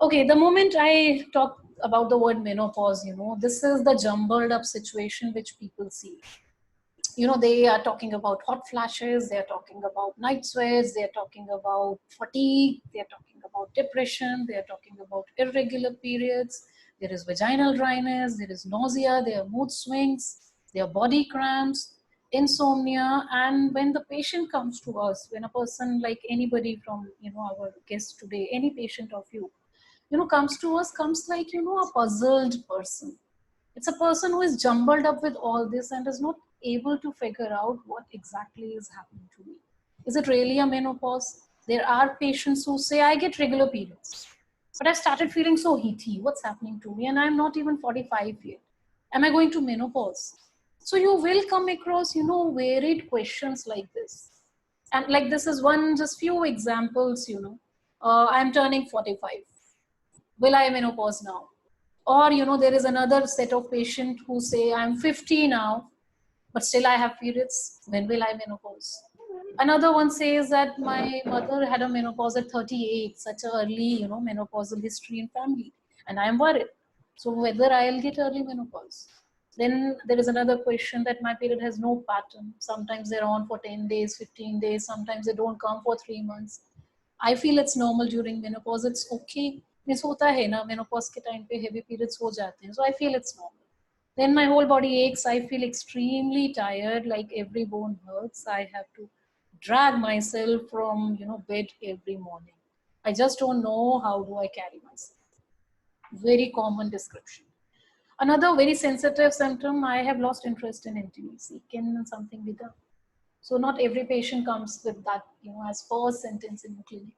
Okay, the moment I talk about the word menopause, this is the jumbled up situation which people see. They are talking about hot flashes, they are talking about night sweats, they are talking about fatigue, they are talking about depression, they are talking about irregular periods, there is vaginal dryness, there is nausea, there are mood swings, there are body cramps, insomnia. And when the patient comes to us, when a person like anybody from, our guest today, any patient of you, comes to us, comes like, a puzzled person. It's a person who is jumbled up with all this and is not able to figure out what exactly is happening to me. Is it really a menopause? There are patients who say, I get regular periods, but I started feeling so heaty. What's happening to me? And I'm not even 45 yet. Am I going to menopause? So you will come across, varied questions like this. And like this is one, just few examples, I'm turning 45. Will I menopause now? Or, there is another set of patients who say, I'm 50 now, but still I have periods. When will I menopause? Another one says that my mother had a menopause at 38, such a early, menopausal history in family, and I'm worried. So whether I'll get early menopause. Then there is another question that my period has no pattern. Sometimes they're on for 10 days, 15 days. Sometimes they don't come for 3 months. I feel it's normal during menopause. It's okay. Means होता है ना menopause के time पे heavy periods हो जाते हैं. So I feel it's normal. Then my whole body aches. I feel extremely tired, like every bone hurts. I have to drag myself from bed every morning. I just don't know how do I carry myself. Very common description. Another very sensitive symptom, I have lost interest in intimacy. Can something be done? So not every patient comes with that, as first sentence in the clinic.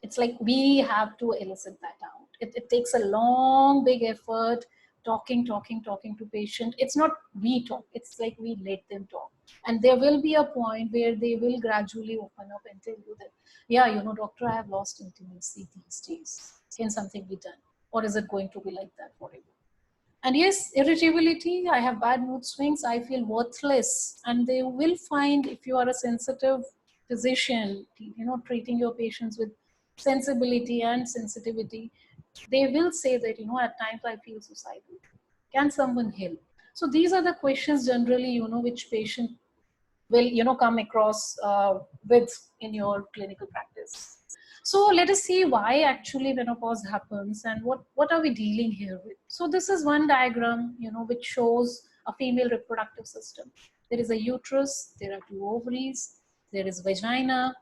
It's like we have to elicit that out. It takes a long, big effort, talking to patient. It's not we talk, it's like we let them talk. And there will be a point where they will gradually open up and tell you that, yeah, doctor, I have lost intimacy these days. Can something be done? Or is it going to be like that forever? And yes, irritability, I have bad mood swings, I feel worthless. And they will find, if you are a sensitive physician, treating your patients with sensibility and sensitivity, they will say that, at times I feel suicidal. Can someone help? So these are the questions generally, which patient will, come across with in your clinical practice. So let us see why actually menopause happens and what are we dealing here with. So this is one diagram, which shows a female reproductive system. There is a uterus, there are two ovaries, there is vagina,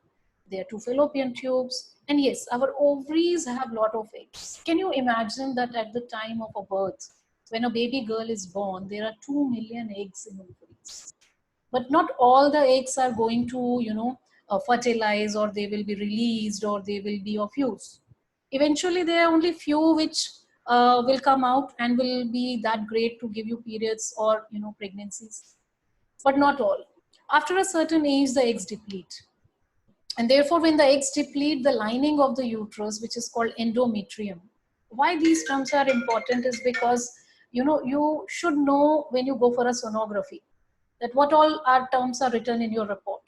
there are two fallopian tubes, and yes, our ovaries have a lot of eggs. Can you imagine that at the time of a birth, when a baby girl is born, there are 2 million eggs in ovaries, but not all the eggs are going to fertilize, or they will be released, or they will be of use. Eventually there are only few which will come out and will be that great to give you periods or pregnancies, but not all. After a certain age the eggs deplete, and therefore when the eggs deplete, the lining of the uterus, which is called endometrium. Why these terms are important is because you should know when you go for a sonography that what all our terms are written in your report.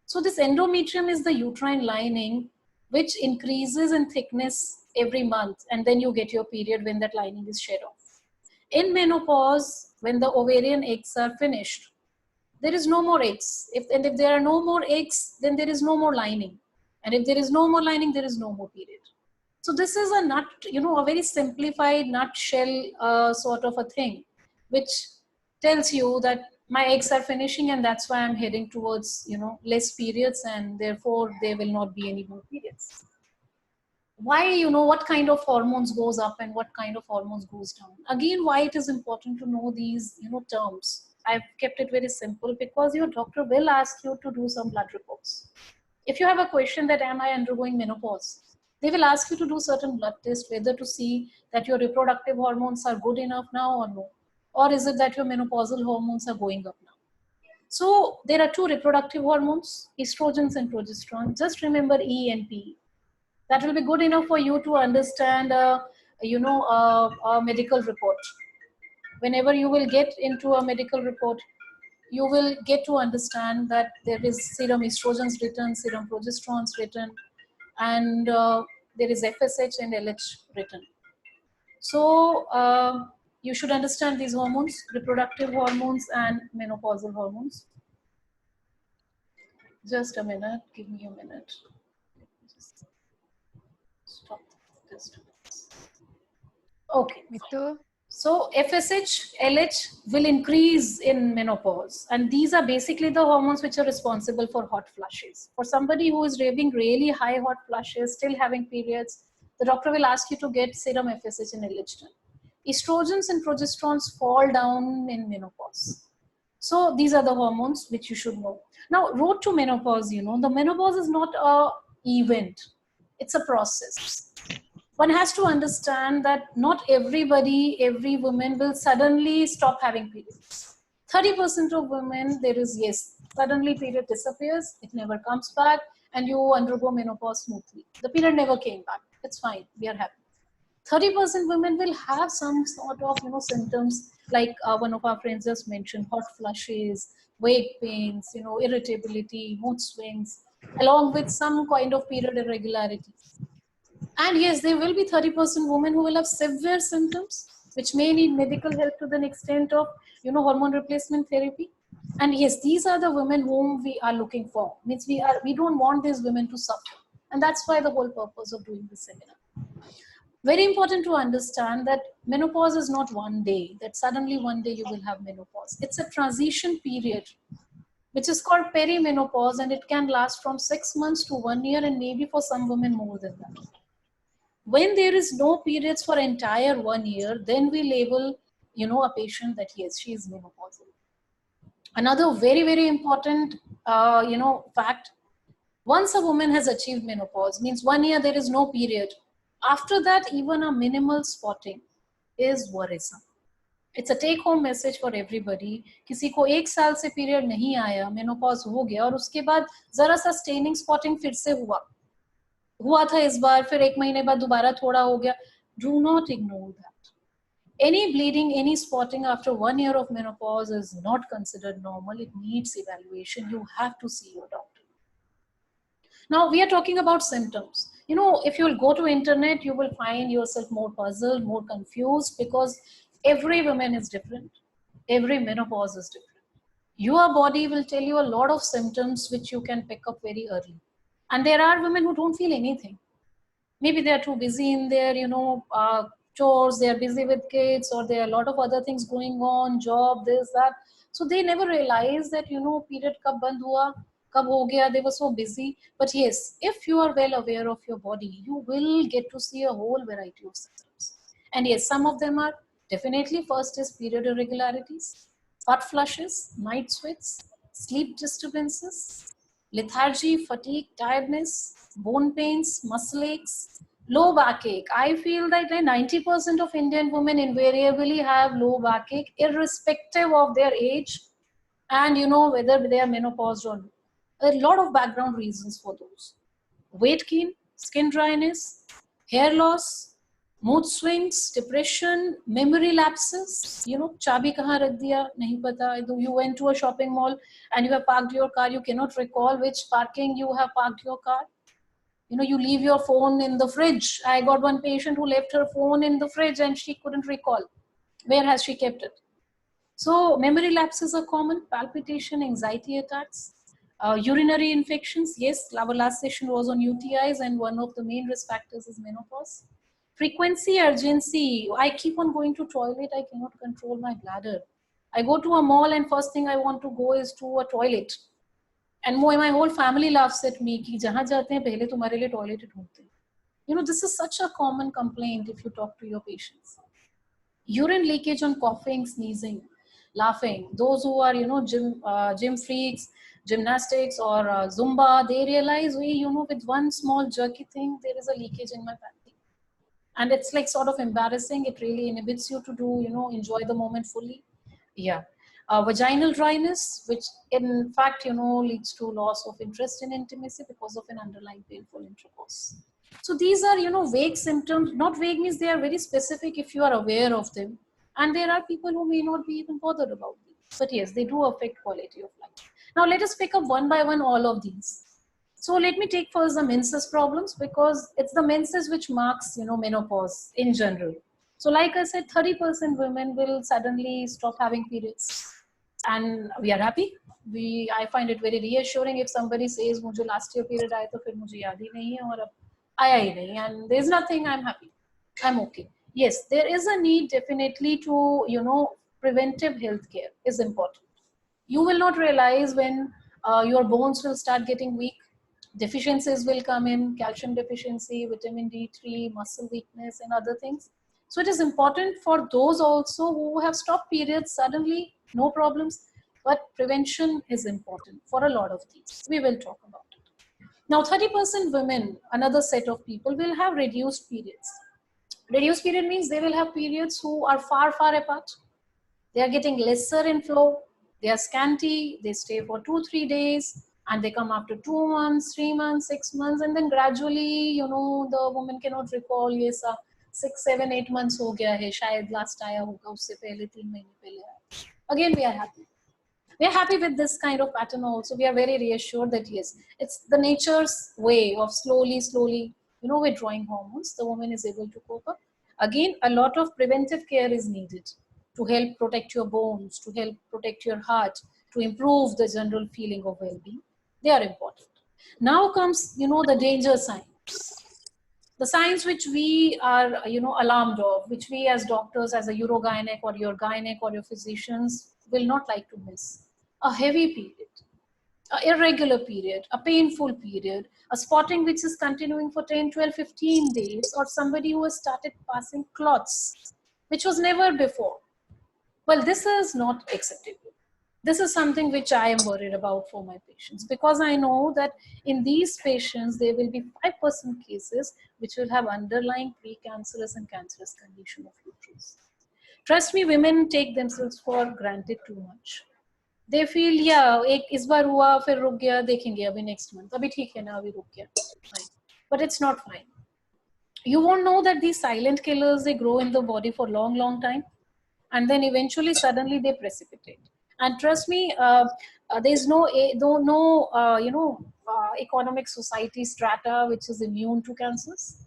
So this endometrium is the uterine lining which increases in thickness every month, and then you get your period when that lining is shed off. In menopause, when the ovarian eggs are finished, there is no more eggs. And if there are no more eggs, then there is no more lining. And if there is no more lining, there is no more period. So this is a very simplified nutshell sort of a thing, which tells you that my eggs are finishing and that's why I'm heading towards, less periods, and therefore there will not be any more periods. Why, what kind of hormones goes up and what kind of hormones goes down? Again, why it is important to know these, terms. I've kept it very simple because your doctor will ask you to do some blood reports. If you have a question that am I undergoing menopause, they will ask you to do certain blood tests, whether to see that your reproductive hormones are good enough now or no, or is it that your menopausal hormones are going up now. So there are two reproductive hormones, estrogens and progesterone. Just remember E and P. That will be good enough for you to understand a medical report. Whenever you will get into a medical report, you will get to understand that there is serum estrogens written, serum progesterones written, and there is FSH and LH written. So you should understand these hormones, reproductive hormones and menopausal hormones. Just a minute, give me a minute. Just stop this. Okay. So FSH, LH will increase in menopause, and these are basically the hormones which are responsible for hot flushes. For somebody who is having really high hot flushes, still having periods, the doctor will ask you to get serum FSH and LH done. Estrogens and progesterones fall down in menopause. So these are the hormones which you should know. Now, road to menopause, you know, the menopause is not a event, it's a process. One has to understand that not everybody, every woman will suddenly stop having periods. 30% of women, there is, yes, suddenly period disappears, it never comes back, and you undergo menopause smoothly. The period never came back. It's fine, we are happy. 30% women will have some sort of, you know, symptoms like one of our friends just mentioned, hot flushes, weight pains, you know, irritability, mood swings, along with some kind of period irregularities. And yes, there will be 30% women who will have severe symptoms, which may need medical help to the extent of, you know, hormone replacement therapy. And yes, these are the women whom we are looking for. Means we don't want these women to suffer. And that's why the whole purpose of doing this seminar. Very important to understand that menopause is not one day, that suddenly one day you will have menopause. It's a transition period, which is called perimenopause, and it can last from 6 months to 1 year, and maybe for some women more than that. When there is no periods for entire 1 year, then we label, you know, a patient that yes, she is menopausal. Another very, very important, you know, fact, once a woman has achieved menopause, means 1 year there is no period. After that, even a minimal spotting is worrisome. It's a take home message for everybody. किसी को 1 साल से period नहीं आया, menopause हो गया, और उसके बाद जरा सा staining spotting फिर से हुआ था इस बार, फिर 1 महीने बाद दोबारा थोड़ा हो गया. Do not ignore that. Any bleeding, any spotting after 1 year of menopause is not considered normal. It needs evaluation. You have to see your doctor. Now we are talking about symptoms. You know, if you will go to internet, you will find yourself more puzzled, more confused, because every woman is different. Every menopause is different. Your body will tell you a lot of symptoms which you can pick up very early. And there are women who don't feel anything. Maybe they are too busy in their, you know, chores, they are busy with kids, or there are a lot of other things going on, job, this, that. So they never realize that, you know, period kab band hua, kab ho gaya, they were so busy. But yes, if you are well aware of your body, you will get to see a whole variety of symptoms. And yes, some of them are definitely, first is period irregularities, hot flushes, night sweats, sleep disturbances, lethargy, fatigue, tiredness, bone pains, muscle aches, low backache. I feel that 90% of Indian women invariably have low backache, irrespective of their age and, you know, whether they are menopaused or not. A lot of background reasons for those. Weight gain, skin dryness, hair loss, mood swings, depression, memory lapses. You know, chabi kahan rakh diya, nahi pata. You went to a shopping mall and you have parked your car, you cannot recall which parking you have parked your car. You know, you leave your phone in the fridge. I got one patient who left her phone in the fridge and she couldn't recall. Where has she kept it? So memory lapses are common, palpitation, anxiety attacks, urinary infections. Yes, our last session was on UTIs, and one of the main risk factors is menopause. Frequency, urgency. I keep on going to toilet. I cannot control my bladder. I go to a mall and first thing I want to go is to a toilet. And my whole family laughs at me कि जहाँ जाते हैं पहले तुम्हारे लिए toilet ढूंढते हैं. You know, this is such a common complaint if you talk to your patients. Urine leakage on coughing, sneezing, laughing. Those who are, you know, gym freaks, gymnastics or Zumba, they realize, you know, with one small jerky thing, there is a leakage in my panty. And it's like sort of embarrassing. It really inhibits you to do, you know, enjoy the moment fully. Yeah. Vaginal dryness, which in fact, you know, leads to loss of interest in intimacy because of an underlying painful intercourse. So these are, you know, vague symptoms. Not vague means they are very specific if you are aware of them. And there are people who may not be even bothered about these. But yes, they do affect quality of life. Now let us pick up one by one all of these. So let me take first the menses problems, because it's the menses which marks, menopause in general. So like I said, 30% women will suddenly stop having periods, and we are happy. I find it very reassuring if somebody says मुझे last year period आया तो फिर मुझे याद ही नहीं है और अब आया ही नहीं, and there's nothing, I'm happy, I'm okay. Yes, there is a need definitely to, preventive health care is important. You will not realize when your bones will start getting weak, deficiencies will come in, calcium deficiency, vitamin D3, muscle weakness, and other things. So it is important for those also who have stopped periods suddenly, no problems, but prevention is important for a lot of these. We will talk about it. Now, 30% women, another set of people, will have reduced periods. Reduced period means they will have periods who are far, far apart. They are getting lesser in flow, they are scanty, they stay for 2-3 days, and they come after 2 months, 3 months, 6 months, and then gradually, the woman cannot recall, yes, 6, 7, 8 months हो गया है, शायद last आया होगा, उससे पहले 3 महीने पहले आया. Again, we are happy. We are happy with this kind of pattern also. We are very reassured that yes, it's the nature's way of slowly, withdrawing hormones. The woman is able to cope up. Again, a lot of preventive care is needed to help protect your bones, to help protect your heart, to improve the general feeling of well-being. They are important. Now comes, the danger signs. The signs which we are, alarmed of, which we as doctors, as a urogynec or your gynec or your physicians will not like to miss. A heavy period, a irregular period, a painful period, a spotting which is continuing for 10, 12, 15 days, or somebody who has started passing clots, which was never before. Well, this is not acceptable. This is something which I am worried about for my patients, because I know that in these patients, there will be 5% cases which will have underlying precancerous and cancerous condition of uterus. Trust me, women take themselves for granted too much. They feel, yeah, एक इस बार हुआ फिर रुक गया, देखेंगे अभी next month, अभी ठीक है ना, अभी रुक गया, fine. But it's not fine. You won't know that these silent killers, they grow in the body for long time, and then eventually suddenly they precipitate. And trust me, there's no economic society strata which is immune to cancers.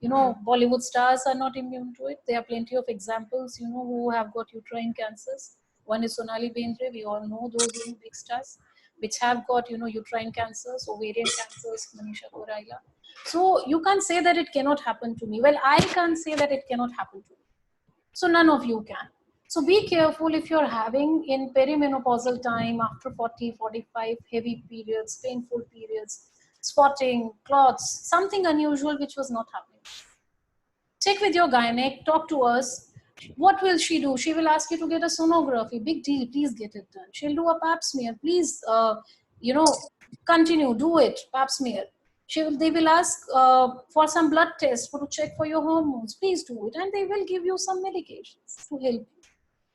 Bollywood stars are not immune to it. There are plenty of examples, who have got uterine cancers. One is Sonali Bendre. We all know those big stars which have got, uterine cancers, ovarian cancers, Manisha Koraila. So you can't say that it cannot happen to me. Well, I can't say that it cannot happen to me. So none of you can. So be careful if you're having in perimenopausal time after 40, 45, heavy periods, painful periods, spotting, clots, something unusual which was not happening. Check with your gynec, talk to us. What will she do? She will ask you to get a sonography. Big deal, please get it done. She'll do a pap smear. Please, continue, do it, pap smear. They will ask for some blood tests to check for your hormones. Please do it, and they will give you some medications to help you.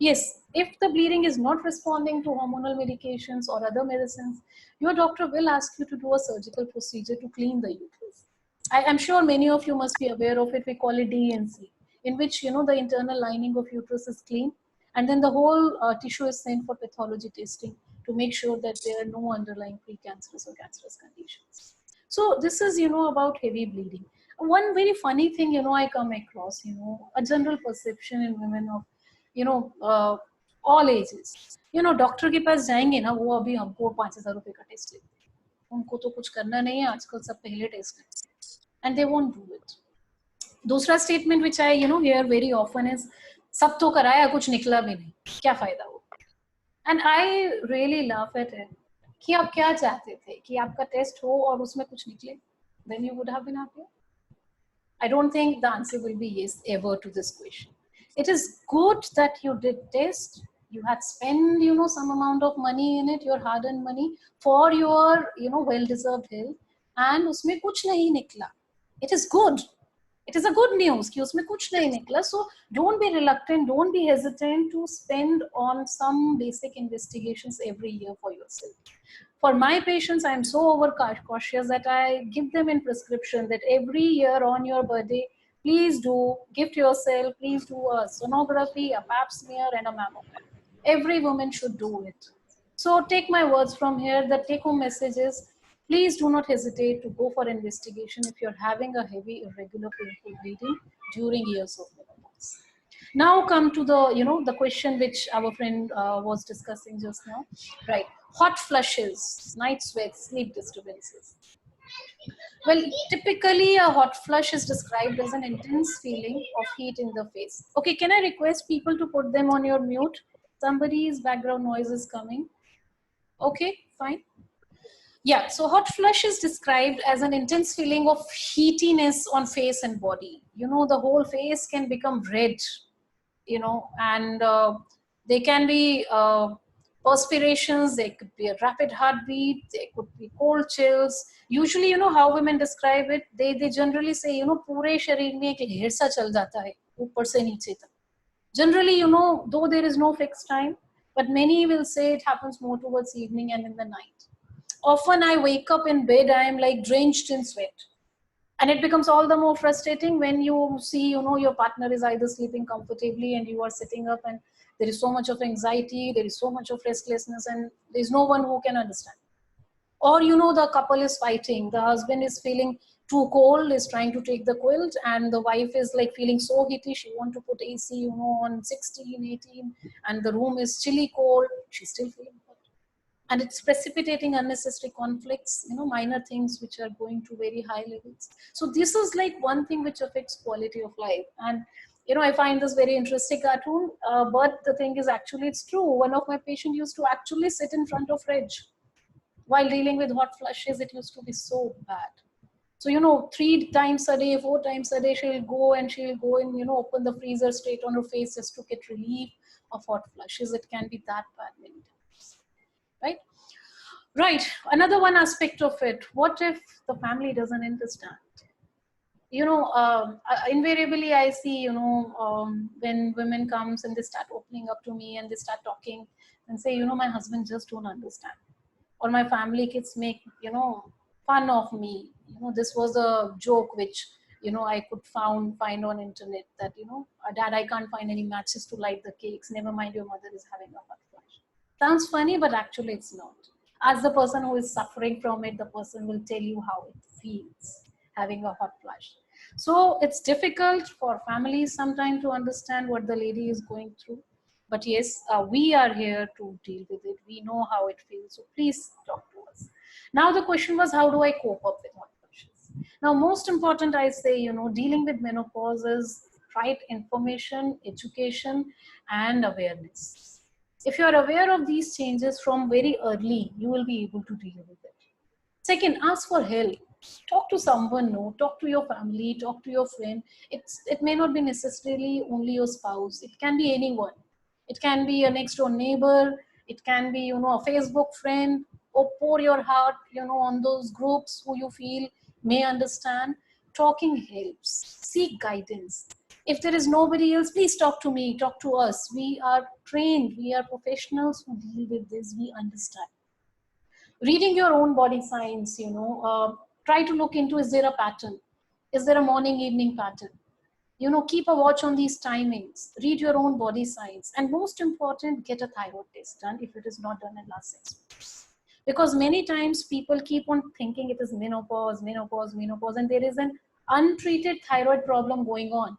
Yes, if the bleeding is not responding to hormonal medications or other medicines, your doctor will ask you to do a surgical procedure to clean the uterus. I am sure many of you must be aware of it. We call it DNC, in which the internal lining of uterus is clean, and then the whole tissue is sent for pathology testing to make sure that there are no underlying precancerous or cancerous conditions. So this is about heavy bleeding. One very funny thing I come across, a general perception in women of all ages. Doctor के पास जाएंगे ना, वो अभी हमको 5,000 रुपए का test लेते हैं. उनको तो कुछ करना नहीं है, आजकल सब पहले टेस्ट करते हैं, and they won't do it. दूसरा statement which I hear very often is, सब तो कराया, कुछ निकला भी नहीं, क्या फायदा हो. And I really laugh at it. कि आप क्या चाहते थे कि आपका टेस्ट हो और उसमें कुछ निकले? Then you would have been happier. I don't think the answer will be yes ever to this question. It is good that you did test. You had spent, some amount of money in it, your hard-earned money, for your, well-deserved health, and उसमें कुछ नहीं निकला. It is good. It is a good news कि उसमें कुछ नहीं निकला. So don't be reluctant, don't be hesitant to spend on some basic investigations every year for yourself. For my patients, I am so overcautious that I give them in prescription that every year on your birthday, please do gift yourself, please do a sonography, a pap smear, and a mammogram. Every woman should do it. So take my words from here. The take-home message is, please do not hesitate to go for investigation if you're having a heavy, irregular, painful bleeding during years of menopause. Now come to the, the question which our friend was discussing just now, right? Hot flushes, night sweats, sleep disturbances. Well, typically a hot flush is described as an intense feeling of heat in the face. Okay, can I request people to put them on your mute? Somebody's background noise is coming. Okay, fine. Yeah, so hot flush is described as an intense feeling of heatiness on face and body. The whole face can become red, and they can be perspirations, there could be a rapid heartbeat, there could be cold chills. Usually, how women describe it, they generally say, पूरे शरीर में एक लहर सा चल जाता है ऊपर से नीचे तक. Generally, though there is no fixed time, but many will say it happens more towards evening and in the night. Often I wake up in bed, I am like drenched in sweat. And it becomes all the more frustrating when you see, your partner is either sleeping comfortably and you are sitting up, and there is so much of anxiety, there is so much of restlessness, and there's no one who can understand. Or, the couple is fighting. The husband is feeling too cold, is trying to take the quilt, and the wife is like feeling so heaty. She wants to put AC, on 16, 18, and the room is chilly cold. She's still feeling cold. And it's precipitating unnecessary conflicts, minor things which are going to very high levels. So this is like one thing which affects quality of life. And I find this very interesting cartoon, but the thing is, actually it's true. One of my patients used to actually sit in front of fridge while dealing with hot flushes. It used to be so bad. So 3 times a day, 4 times a day, she'll go and open the freezer straight on her face just to get relief of hot flushes. It can be that bad many times, right? Right. Another one aspect of it, what if the family doesn't understand? Invariably I see, when women comes and they start opening up to me and they start talking and say, my husband just don't understand. Or my family kids make, fun of me. This was a joke which, I could find on internet that, Dad, I can't find any matches to light the cakes. Never mind, your mother is having a hot flush. Sounds funny, but actually it's not. As the person who is suffering from it, the person will tell you how it feels having a hot flush. So it's difficult for families sometimes to understand what the lady is going through. But yes, we are here to deal with it. We know how it feels. So please talk to us. Now the question was, how do I cope up with hot flushes? Now, most important, I say, dealing with menopause is right information, education, and awareness. If you are aware of these changes from very early, you will be able to deal with it. Second, ask for help. Talk to someone, no, talk to your family, talk to your friend. It may not be necessarily only your spouse. It can be anyone. It can be a next door neighbor. It can be, a Facebook friend. Or pour your heart, on those groups who you feel may understand. Talking helps. Seek guidance. If there is nobody else, please talk to me, talk to us. We are trained, we are professionals who deal with this, we understand. Reading your own body signs, try to look into, is there a pattern? Is there a morning, evening pattern? Keep a watch on these timings, read your own body signs, and most important, get a thyroid test done if it is not done in last 6 months. Because many times people keep on thinking it is menopause, menopause, menopause, and there is an untreated thyroid problem going on,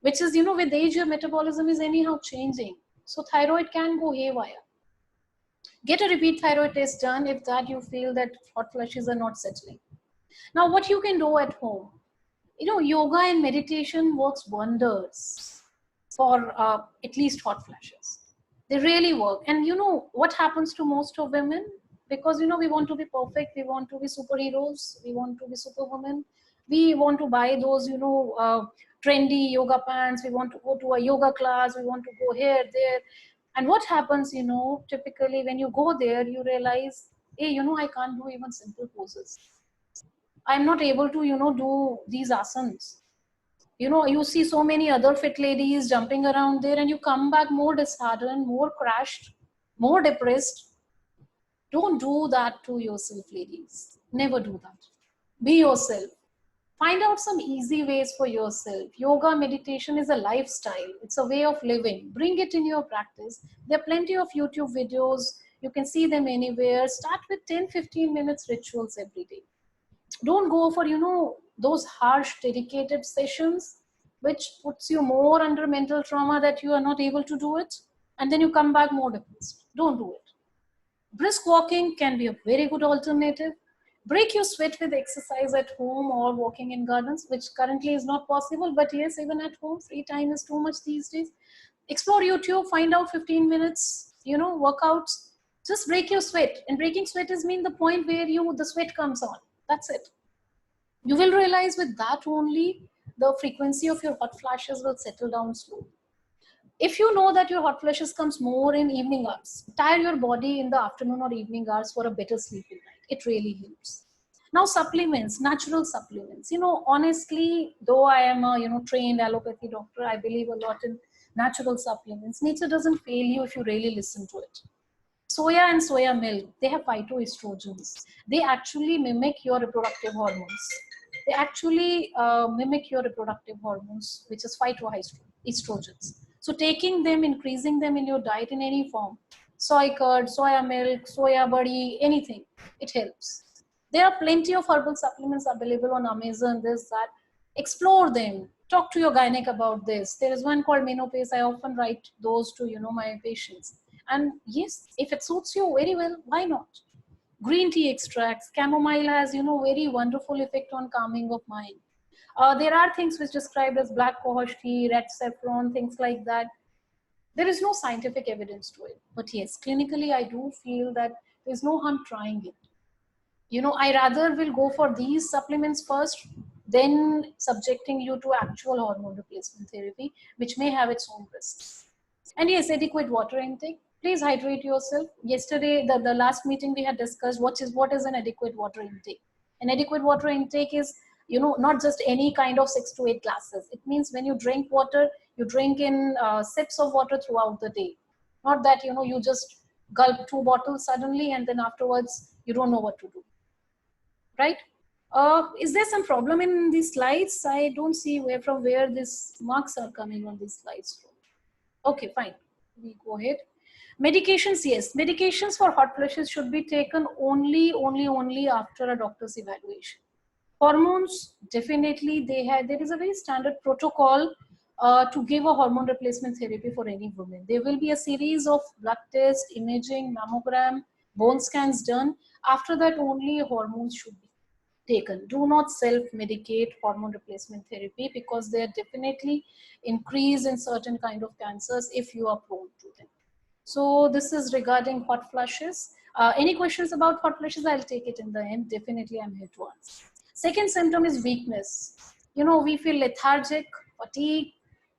which is, with age, your metabolism is anyhow changing. So thyroid can go haywire. Get a repeat thyroid test done if that you feel that hot flushes are not settling. Now, what you can do at home, yoga and meditation works wonders for at least hot flushes. They really work. And what happens to most of women? Because, we want to be perfect. We want to be superheroes. We want to be superwomen. We want to buy those, trendy yoga pants. We want to go to a yoga class. We want to go here, there. And what happens, typically when you go there, you realize, hey, I can't do even simple poses. I'm not able to, do these asanas. You see so many other fit ladies jumping around there, and you come back more disheartened, more crashed, more depressed. Don't do that to yourself, ladies. Never do that. Be yourself. Find out some easy ways for yourself. Yoga, meditation is a lifestyle. It's a way of living. Bring it in your practice. There are plenty of YouTube videos. You can see them anywhere. Start with 10-15 minutes rituals every day. Don't go for, those harsh, dedicated sessions, which puts you more under mental trauma that you are not able to do it. And then you come back more depressed. Don't do it. Brisk walking can be a very good alternative. Break your sweat with exercise at home or walking in gardens, which currently is not possible. But yes, even at home, free time is too much these days. Explore YouTube, find out 15 minutes, workouts. Just break your sweat. And breaking sweat is mean the point where the sweat comes on. That's it. You will realize with that only the frequency of your hot flashes will settle down slowly. If you know that your hot flashes comes more in evening hours, tire your body in the afternoon or evening hours for a better sleeping night. It really helps. Now supplements, natural supplements. Honestly, though I am a trained allopathy doctor, I believe a lot in natural supplements. Nature doesn't fail you if you really listen to it. Soya and soya milk, they have phytoestrogens. They actually mimic your reproductive hormones. They actually mimic your reproductive hormones, which is phytoestrogens. So taking them, increasing them in your diet in any form, soy curd, soya milk, soya buddy, anything, it helps. There are plenty of herbal supplements available on Amazon, this, that. Explore them. Talk to your gynec about this. There is one called Menopause. I often write those to, my patients. And yes, if it suits you very well, why not? Green tea extracts, chamomile has, very wonderful effect on calming of mind. There are things which described as black cohosh tea, red saffron, things like that. There is no scientific evidence to it. But yes, clinically, I do feel that there's no harm trying it. I rather will go for these supplements first, then subjecting you to actual hormone replacement therapy, which may have its own risks. And yes, adequate water intake. Please hydrate yourself. Yesterday, the last meeting we had discussed what is an adequate water intake. An adequate water intake is, not just any kind of 6 to 8 glasses. It means when you drink water, you drink in sips of water throughout the day. Not that, you just gulp 2 bottles suddenly and then afterwards you don't know what to do. Right? Is there some problem in these slides? I don't see from where these marks are coming on these slides from. Okay, fine. We go ahead. Medications, yes. Medications for hot flashes should be taken only after a doctor's evaluation. Hormones, definitely there is a very standard protocol to give a hormone replacement therapy for any woman. There will be a series of blood tests, imaging, mammogram, bone scans done. After that, only hormones should be taken. Do not self-medicate hormone replacement therapy because they are definitely increase in certain kind of cancers if you are prone to them. So this is regarding hot flushes. Any questions about hot flushes? I'll take it in the end. Definitely, I'm here to answer. Second symptom is weakness. We feel lethargic, fatigue,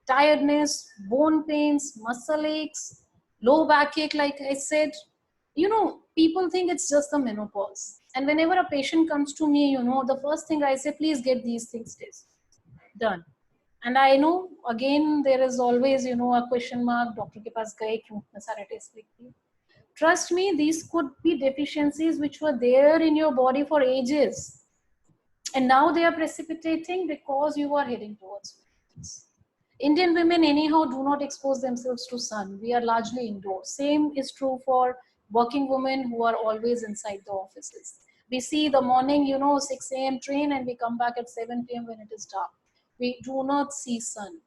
tiredness, bone pains, muscle aches, low backache, like I said. People think it's just the menopause. And whenever a patient comes to me, the first thing I say, please get these things done. And I know, again, there is always, a question mark, doctor ke paas gaye, kyun itna sara test likhti? Trust me, these could be deficiencies which were there in your body for ages. And now they are precipitating because you are heading towards weakness. Indian women anyhow do not expose themselves to sun. We are largely indoors. Same is true for working women who are always inside the offices. We see the morning, 6 a.m. train and we come back at 7 p.m. when it is dark. We do not see sun.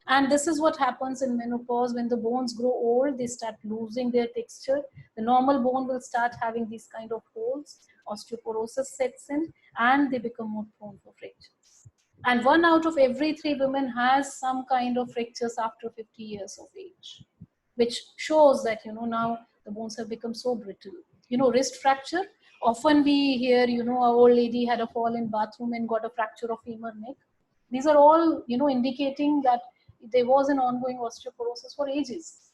And this is what happens in menopause. When the bones grow old, they start losing their texture. The normal bone will start having these kind of holes. Osteoporosis sets in and they become more prone for fractures. And 1 out of every 3 women has some kind of fractures after 50 years of age, which shows that, now the bones have become so brittle. Wrist fracture, often we hear, a old lady had a fall in bathroom and got a fracture of femur neck. These are all, indicating that there was an ongoing osteoporosis for ages.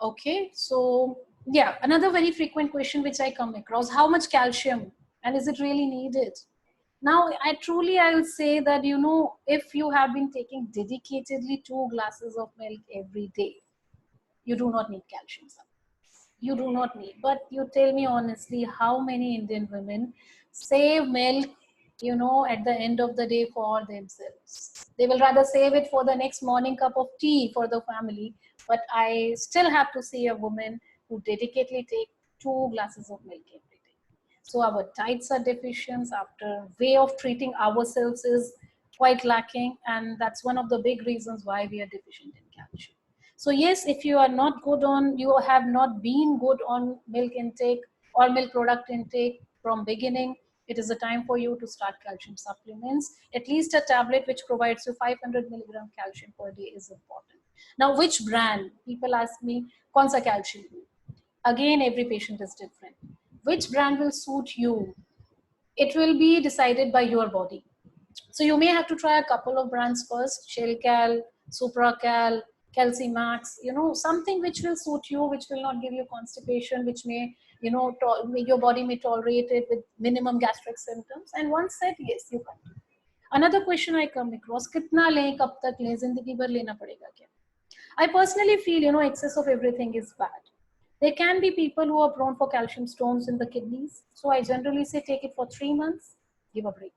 Okay, so yeah, another very frequent question which I come across, how much calcium and is it really needed? Now, I will say that, if you have been taking dedicatedly 2 glasses of milk every day, you do not need calcium supplements. You do not need. But you tell me honestly, how many Indian women save milk, at the end of the day for themselves? They will rather save it for the next morning cup of tea for the family. But I still have to see a woman who dedicatedly take 2 glasses of milk every day. So our diets are deficient, our way of treating ourselves is quite lacking, and that's one of the big reasons why we are deficient in calcium. So yes, if you are not good on, you have not been good on milk intake or milk product intake from beginning, it is a time for you to start calcium supplements. At least a tablet which provides you 500 milligram calcium per day is important. Now, which brand? People ask me, kaun sa calcium? Again, every patient is different. Which brand will suit you? It will be decided by your body. So you may have to try a couple of brands first, Shelcal, Supracal, Calcimax, something which will suit you, which will not give you constipation, which may, your body may tolerate it with minimum gastric symptoms. And once said, yes, you can. Another question I come across, kitna lein, kab tak lein, zindagi bhar lena padega kya? I personally feel, excess of everything is bad. There can be people who are prone for calcium stones in the kidneys. So I generally say take it for 3 months, give a break.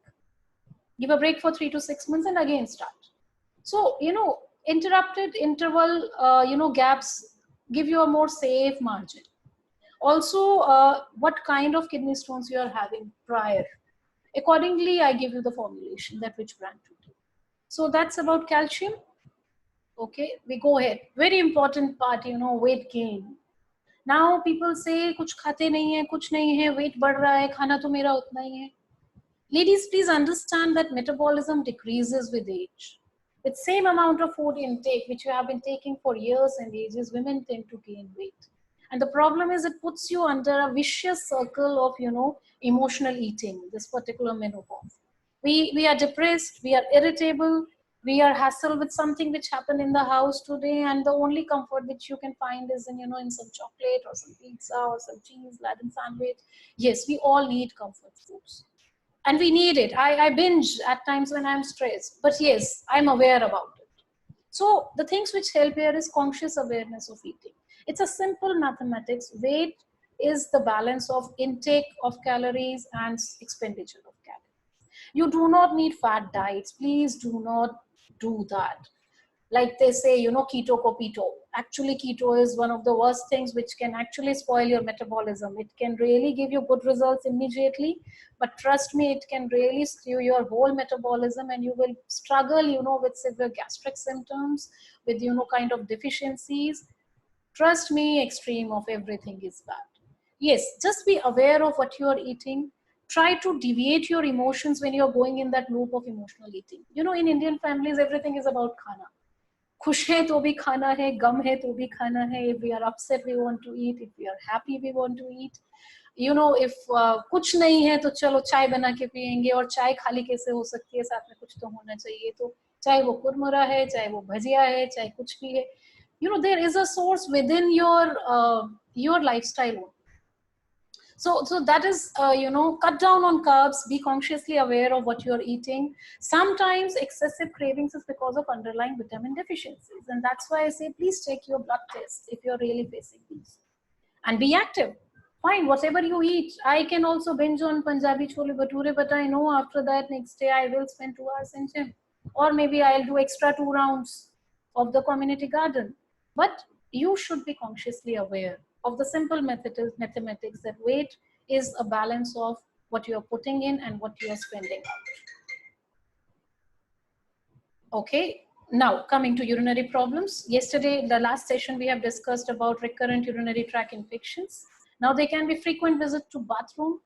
Give a break for 3 to 6 months and again start. So, interrupted interval, gaps give you a more safe margin. Also, what kind of kidney stones you are having prior. Accordingly, I give you the formulation that which brand to take. So that's about calcium. Okay, we go ahead. Very important part, weight gain. Now people say, कुछ खाते नहीं है, कुछ नहीं है, weight बढ़ रहा है, खाना तो मेरा उतना ही है. Ladies, please understand that metabolism decreases with age. With same amount of food intake, which you have been taking for years and ages, women tend to gain weight. And the problem is it puts you under a vicious circle of, emotional eating, this particular menopause. We are depressed, we are irritable, we are hassled with something which happened in the house today, and the only comfort which you can find is in, in some chocolate or some pizza or some cheese, Latin sandwich. Yes, we all need comfort foods. And we need it. I binge at times when I'm stressed, but yes, I'm aware about it. So the things which help here is conscious awareness of eating. It's a simple mathematics. Weight is the balance of intake of calories and expenditure of calories. You do not need fat diets. Please do not do that. Like they say, keto ko pito. Actually, keto is one of the worst things which can actually spoil your metabolism. It can really give you good results immediately, but trust me, it can really screw your whole metabolism and you will struggle, with severe gastric symptoms, with, kind of deficiencies. Trust me, extreme of everything is bad. Yes, just be aware of what you are eating. Try to deviate your emotions when you're going in that loop of emotional eating. In Indian families, everything is about khana. खुश है तो भी खाना है, गम है तो भी खाना है. If we are upset, we want to eat. If we are happy, we want to eat. If कुछ नहीं है तो चलो चाय बना के पियेंगे. और चाय खाली कैसे हो सकती है, साथ में कुछ तो होना चाहिए. तो चाहे वो कुरमुरा है, चाहे वो भजिया है, चाहे कुछ भी है. There is a source within your lifestyle. So that is, cut down on carbs, be consciously aware of what you're eating. Sometimes excessive cravings is because of underlying vitamin deficiencies. And that's why I say, please take your blood test if you're really facing these. And be active. Fine, whatever you eat. I can also binge on Punjabi chole bhature, but I know after that next day I will spend 2 hours in gym. Or maybe I'll do extra 2 rounds of the community garden. But you should be consciously aware of the simple mathematics that weight is a balance of what you are putting in and what you are spending out. Okay, now coming to urinary problems. Yesterday, the last session, we have discussed about recurrent urinary tract infections. Now they can be frequent visits to bathroom,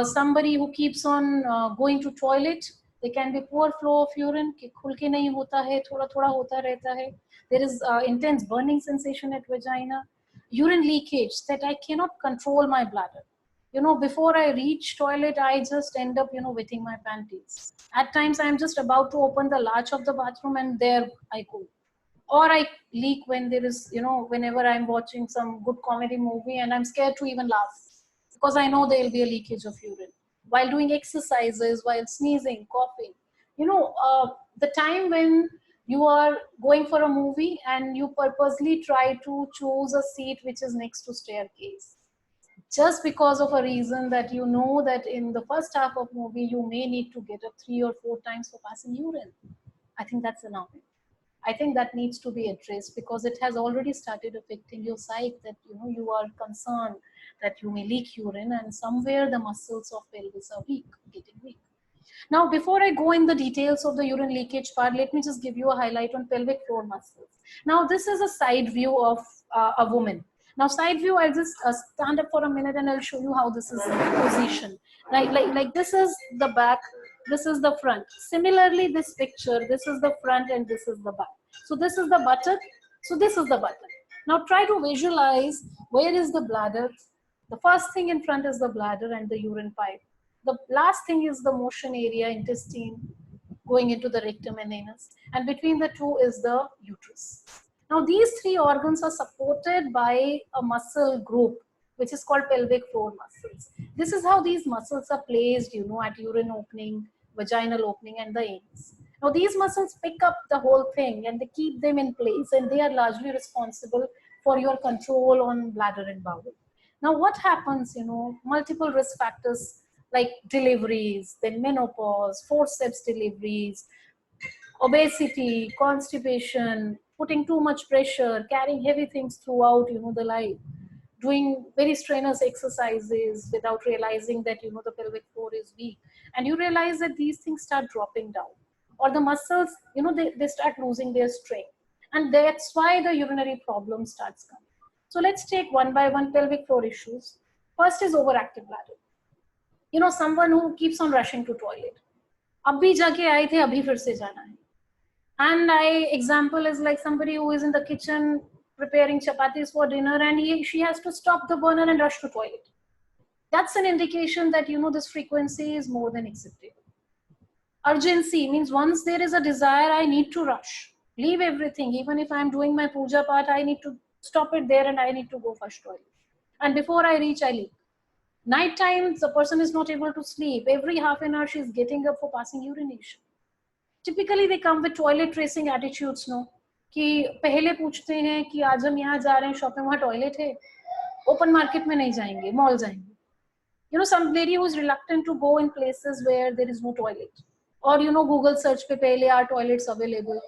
somebody who keeps on going to toilet. There can be poor flow of urine, khul ke nahi hota hai, thoda thoda hota rehta hai. There is intense burning sensation at vagina. Urine leakage, that I cannot control my bladder. Before I reach toilet, I just end up, wetting my panties. At times, I'm just about to open the latch of the bathroom and there I go. Or I leak when there is, whenever I'm watching some good comedy movie and I'm scared to even laugh because I know there will be a leakage of urine. While doing exercises, while sneezing, coughing, the time when you are going for a movie and you purposely try to choose a seat which is next to staircase just because of a reason that that in the first half of movie you may need to get up 3 or 4 times for passing urine. I think that's enough. I think that needs to be addressed, because it has already started affecting your psyche, that you are concerned that you may leak urine, and somewhere the muscles of pelvis are weak, getting weak. Now, before I go in the details of the urine leakage part, let me just give you a highlight on pelvic floor muscles. Now, this is a side view of a woman. Now, side view, I'll just stand up for a minute and I'll show you how this is positioned. Like this is the back, this is the front. Similarly, this picture, this is the front and this is the back. So this is the buttock, so this is the buttock. Now try to visualize where is the bladder. The first thing in front is the bladder and the urine pipe. The last thing is the motion area, intestine, going into the rectum and anus. And between the two is the uterus. Now these three organs are supported by a muscle group, which is called pelvic floor muscles. This is how these muscles are placed, at urine opening, vaginal opening, and the anus. Now these muscles pick up the whole thing and they keep them in place, and they are largely responsible for your control on bladder and bowel. Now what happens, multiple risk factors like deliveries, then menopause, forceps deliveries, obesity, constipation, putting too much pressure, carrying heavy things throughout, the life, doing very strenuous exercises without realizing that, the pelvic floor is weak. And you realize that these things start dropping down, or the muscles, they start losing their strength. And that's why the urinary problem starts coming. So let's take one by one pelvic floor issues. First is overactive bladder. Someone who keeps on rushing to toilet. Abhi jaake aaye the, abhi fir se jana hai. And example is like somebody who is in the kitchen preparing chapatis for dinner, and she has to stop the burner and rush to toilet. That's an indication that, this frequency is more than acceptable. Urgency means once there is a desire, I need to rush. Leave everything. Even if I'm doing my puja part, I need to stop it there and I need to go first toilet. And before I reach, I leave. Night times, the person is not able to sleep. Every half an hour, she's getting up for passing urination. Typically, they come with toilet racing attitudes, no? कि पहले पूछते हैं कि आज हम यहाँ जा रहे हैं शॉपिंग, वहाँ टॉयलेट है, ओपन मार्केट में नहीं जाएंगे, मॉल जाएंगे. Some lady who is reluctant to go in places where there is no toilet, or Google search पे पहले are toilets available,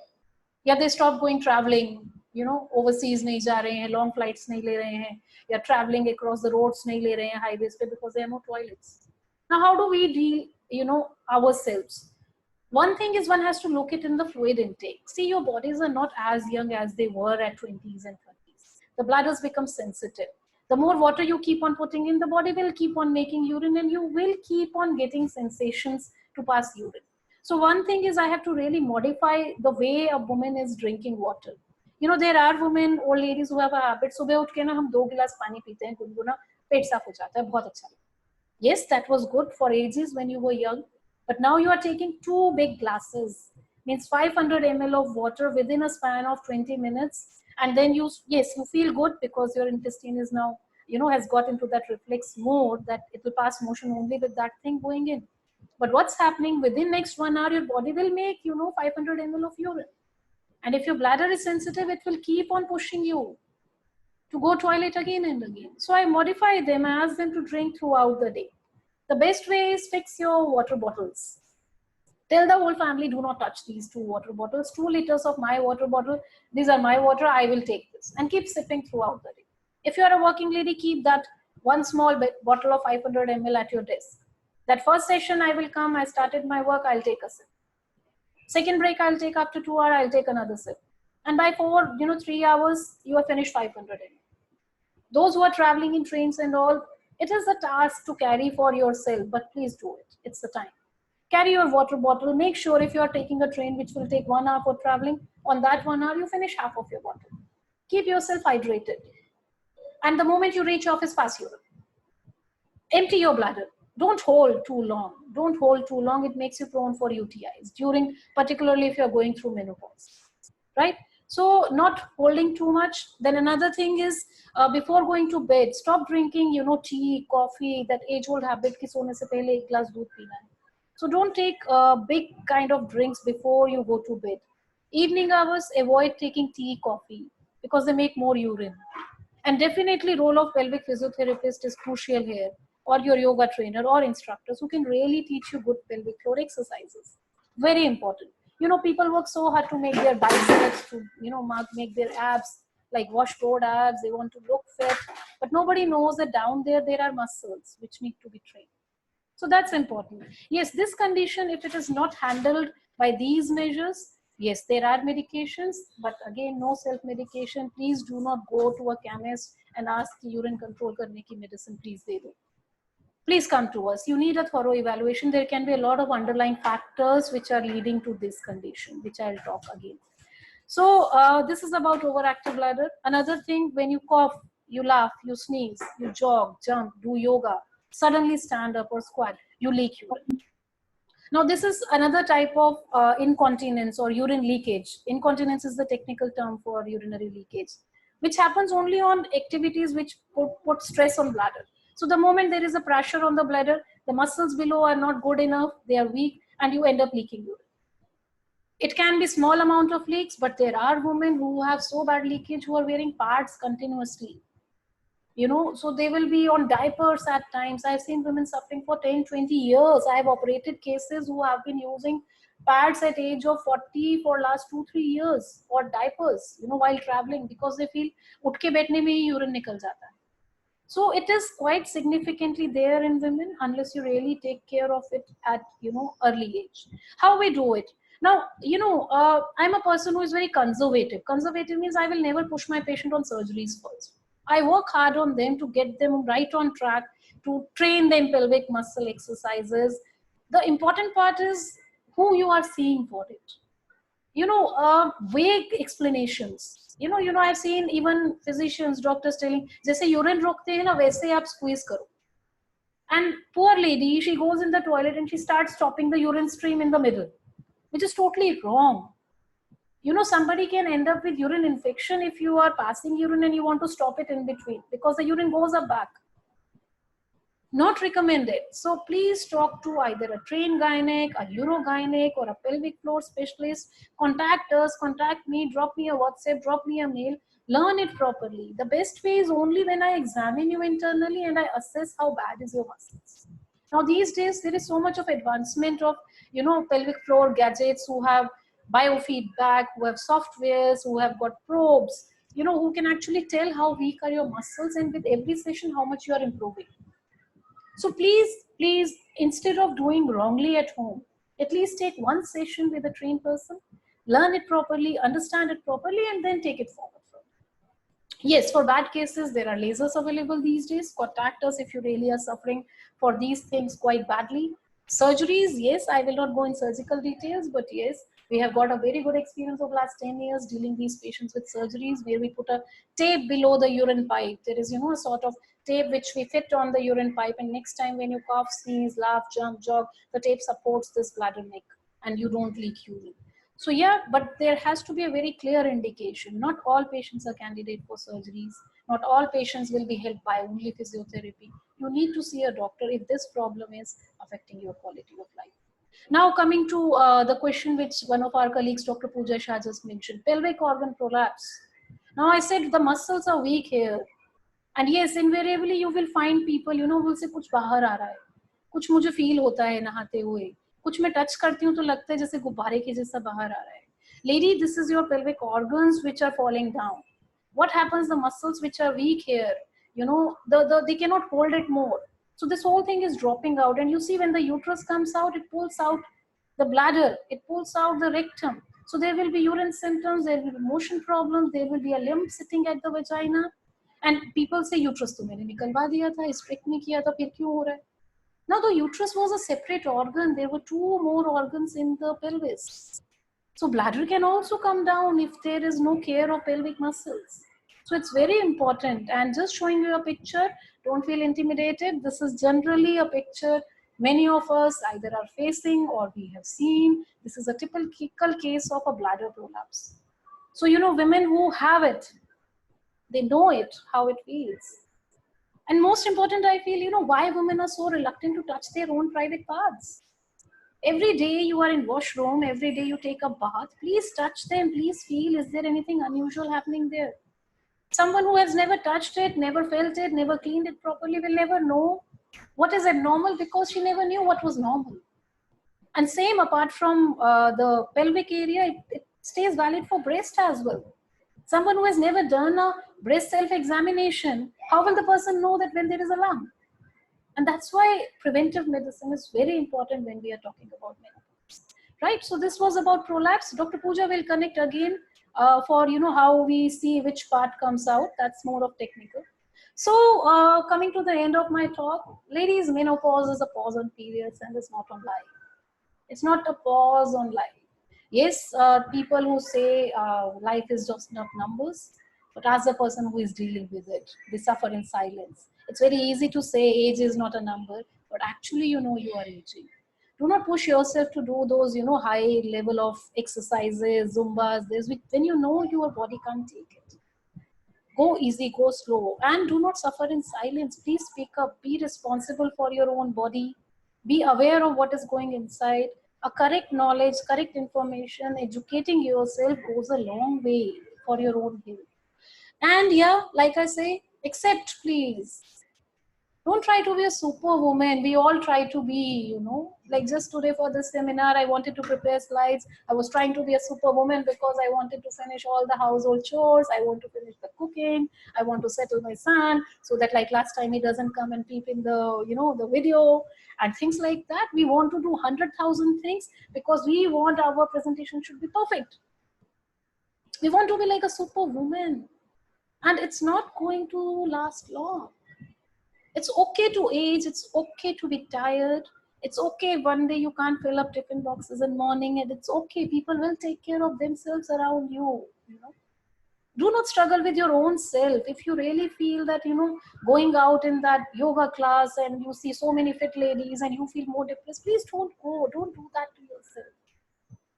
या they stop going traveling, overseas नहीं जा रहे हैं, long flights नहीं ले रहे हैं, या traveling across the roads नहीं ले रहे हैं highways पे because there are no toilets. Now how do we deal, ourselves? One thing is one has to look it in the fluid intake. See, your bodies are not as young as they were at 20s and 30s. The bladders become sensitive. The more water you keep on putting in, the body will keep on making urine, and you will keep on getting sensations to pass urine. So one thing is I have to really modify the way a woman is drinking water. There are women, old ladies who have a habit, सुबह उठ के ना हम 2 गिलास पानी पीते हैं, गुनगुना, पेट साफ हो जाता है, बहुत अच्छा. Yes, that was good for ages when you were young. But now you are taking 2 big glasses, means 500 ml of water within a span of 20 minutes. And then you feel good because your intestine is now, has got into that reflex mode that it will pass motion only with that thing going in. But what's happening within next 1 hour, your body will make, 500 ml of urine. And if your bladder is sensitive, it will keep on pushing you to go toilet again and again. So I modify them, I ask them to drink throughout the day. The best way is fix your water bottles. Tell the whole family, do not touch these 2 water bottles. 2 liters of my water bottle. These are my water. I will take this. And keep sipping throughout the day. If you are a working lady, keep that 1 small bottle of 500 ml at your desk. That first session, I will come. I started my work. I'll take a sip. Second break, I'll take after 2 hours. I'll take another sip. And by 3 hours, you have finished 500 ml. Those who are traveling in trains and all, it is a task to carry for yourself, but please do it. It's the time. Carry your water bottle. Make sure if you are taking a train which will take 1 hour for traveling, on that 1 hour, you finish half of your bottle. Keep yourself hydrated. And the moment you reach office, pass urine. Empty your bladder. Don't hold too long. Don't hold too long. It makes you prone for UTIs, particularly if you're going through menopause, right? So not holding too much. Then another thing is before going to bed, stop drinking, tea, coffee, that age-old habit ki sone se pehle ek glass doodh peena hai. So don't take big kind of drinks before you go to bed. Evening hours, avoid taking tea, coffee, because they make more urine. And definitely role of pelvic physiotherapist is crucial here, or your yoga trainer or instructors who can really teach you good pelvic floor exercises. Very important. You know, people work so hard to make their biceps, to, you know, make their abs, like washboard abs. They want to look fit, but nobody knows that down there are muscles which need to be trained. So that's important. Yes, this condition, if it is not handled by these measures, yes, there are medications, but again, no self-medication. Please do not go to a chemist and ask urine control karne ki medicine, please they do. Please come to us. You need a thorough evaluation. There can be a lot of underlying factors which are leading to this condition, which I'll talk again. So this is about overactive bladder. Another thing, when you cough, you laugh, you sneeze, you jog, jump, do yoga, suddenly stand up or squat, you leak urine. Now this is another type of incontinence or urine leakage. Incontinence is the technical term for urinary leakage, which happens only on activities which put stress on bladder. So the moment there is a pressure on the bladder, the muscles below are not good enough, they are weak, and you end up leaking urine. It can be small amount of leaks, but there are women who have so bad leakage who are wearing pads continuously. You know, so they will be on diapers at times. I've seen women suffering for 10, 20 years. I've operated cases who have been using pads at age of 40 for last 2, 3 years, or diapers, you know, while traveling, because they feel utke baithne mein hi urine nikal jata hai. So it is quite significantly there in women unless you really take care of it at, you know, early age. How we do it? Now, you know, I'm a person who is very conservative. Conservative means I will never push my patient on surgeries first. I work hard on them to get them right on track, to train them pelvic muscle exercises. The important part is who you are seeing for it. You know, vague explanations. You know, I've seen even physicians, doctors telling, जैसे urine रोकते हैं ना वैसे आप squeeze करो. And poor lady, she goes in the toilet and she starts stopping the urine stream in the middle, which is totally wrong. You know, somebody can end up with urine infection if you are passing urine and you want to stop it in between, because the urine goes up back. Not recommended. So please talk to either a trained gynec, a urogynec, or a pelvic floor specialist. Contact us, contact me, drop me a WhatsApp, drop me a mail. Learn it properly. The best way is only when I examine you internally and I assess how bad is your muscles. Now these days there is so much of advancement of, you know, pelvic floor gadgets who have biofeedback, who have softwares, who have got probes, you know, who can actually tell how weak are your muscles, and with every session how much you are improving. So please, instead of doing wrongly at home, at least take one session with a trained person, learn it properly, understand it properly, and then take it forward. Yes, for bad cases, there are lasers available these days. Contact us if you really are suffering for these things quite badly. Surgeries, yes, I will not go in surgical details, but yes, we have got a very good experience of last 10 years dealing these patients with surgeries, where we put a tape below the urine pipe. There is, you know, a sort of tape which we fit on the urine pipe, and next time when you cough, sneeze, laugh, jump, jog, the tape supports this bladder neck and you don't leak urine. So yeah, but there has to be a very clear indication. Not all patients are candidate for surgeries. Not all patients will be helped by only physiotherapy. You need to see a doctor if this problem is affecting your quality of life. Now coming to the question which one of our colleagues, Dr. Pooja Shah, just mentioned, pelvic organ prolapse. Now I said the muscles are weak here. And yes, invariably you will find people, you know, will say कुछ बाहर आ रहा है, कुछ मुझे feel होता है नहाते हुए, कुछ मैं टच करती हूँ तो लगता है जैसे गुब्बारे के जैसा बाहर आ रहा है. Lady, this is your pelvic organs which are falling down. What happens? The muscles which are weak here, you know, they cannot hold it more. So this whole thing is dropping out. And you see, when the uterus comes out, it pulls out the bladder, it pulls out the rectum. So there will be urine symptoms, there will be motion problems, there will be a lymph sitting at the vagina. And people say uterus तो मैंने निकलवा दिया था, strict नहीं किया था, फिर क्यों हो रहा है? Now the uterus was a separate organ. There were 2 more organs in the pelvis. So bladder can also come down if there is no care of pelvic muscles. So it's very important. And just showing you a picture, don't feel intimidated. This is generally a picture many of us either are facing or we have seen. This is a typical case of a bladder prolapse. So, you know, women who have it, they know it, how it feels. And most important, I feel, you know, why women are so reluctant to touch their own private parts. Every day you are in washroom, every day you take a bath, please touch them, please feel, is there anything unusual happening there? Someone who has never touched it, never felt it, never cleaned it properly will never know what is abnormal, because she never knew what was normal. And same apart from the pelvic area, it stays valid for breast as well. Someone who has never done a breast self-examination, how will the person know that when there is a lump? And that's why preventive medicine is very important when we are talking about menopause, right? So this was about prolapse. Dr. Pooja will connect again for how we see which part comes out. That's more of technical. So coming to the end of my talk, ladies, menopause is a pause on periods and it's not on life. It's not a pause on life. Yes, people who say life is just not numbers, but as a person who is dealing with it, they suffer in silence. It's very easy to say age is not a number, but actually you are aging. Do not push yourself to do those high level of exercises, zumbas. This when you know your body can't take it. Go easy, go slow, and do not suffer in silence. Please speak up. Be responsible for your own body. Be aware of what is going inside. A correct knowledge, correct information, educating yourself goes a long way for your own health. And yeah, like I say, accept, please. Don't try to be a superwoman. We all try to be, like just today for this seminar, I wanted to prepare slides. I was trying to be a superwoman because I wanted to finish all the household chores. I want to finish the cooking. I want to settle my son so that like last time he doesn't come and peep in the, the video and things like that. We want to do 100,000 things because we want our presentation should be perfect. We want to be like a superwoman, and it's not going to last long. It's okay to age. It's okay to be tired. It's okay one day you can't fill up tiffin boxes in morning, and it's okay. People will take care of themselves around you. Do not struggle with your own self. If you really feel that going out in that yoga class and you see so many fit ladies and you feel more depressed, please don't go. Don't do that to yourself.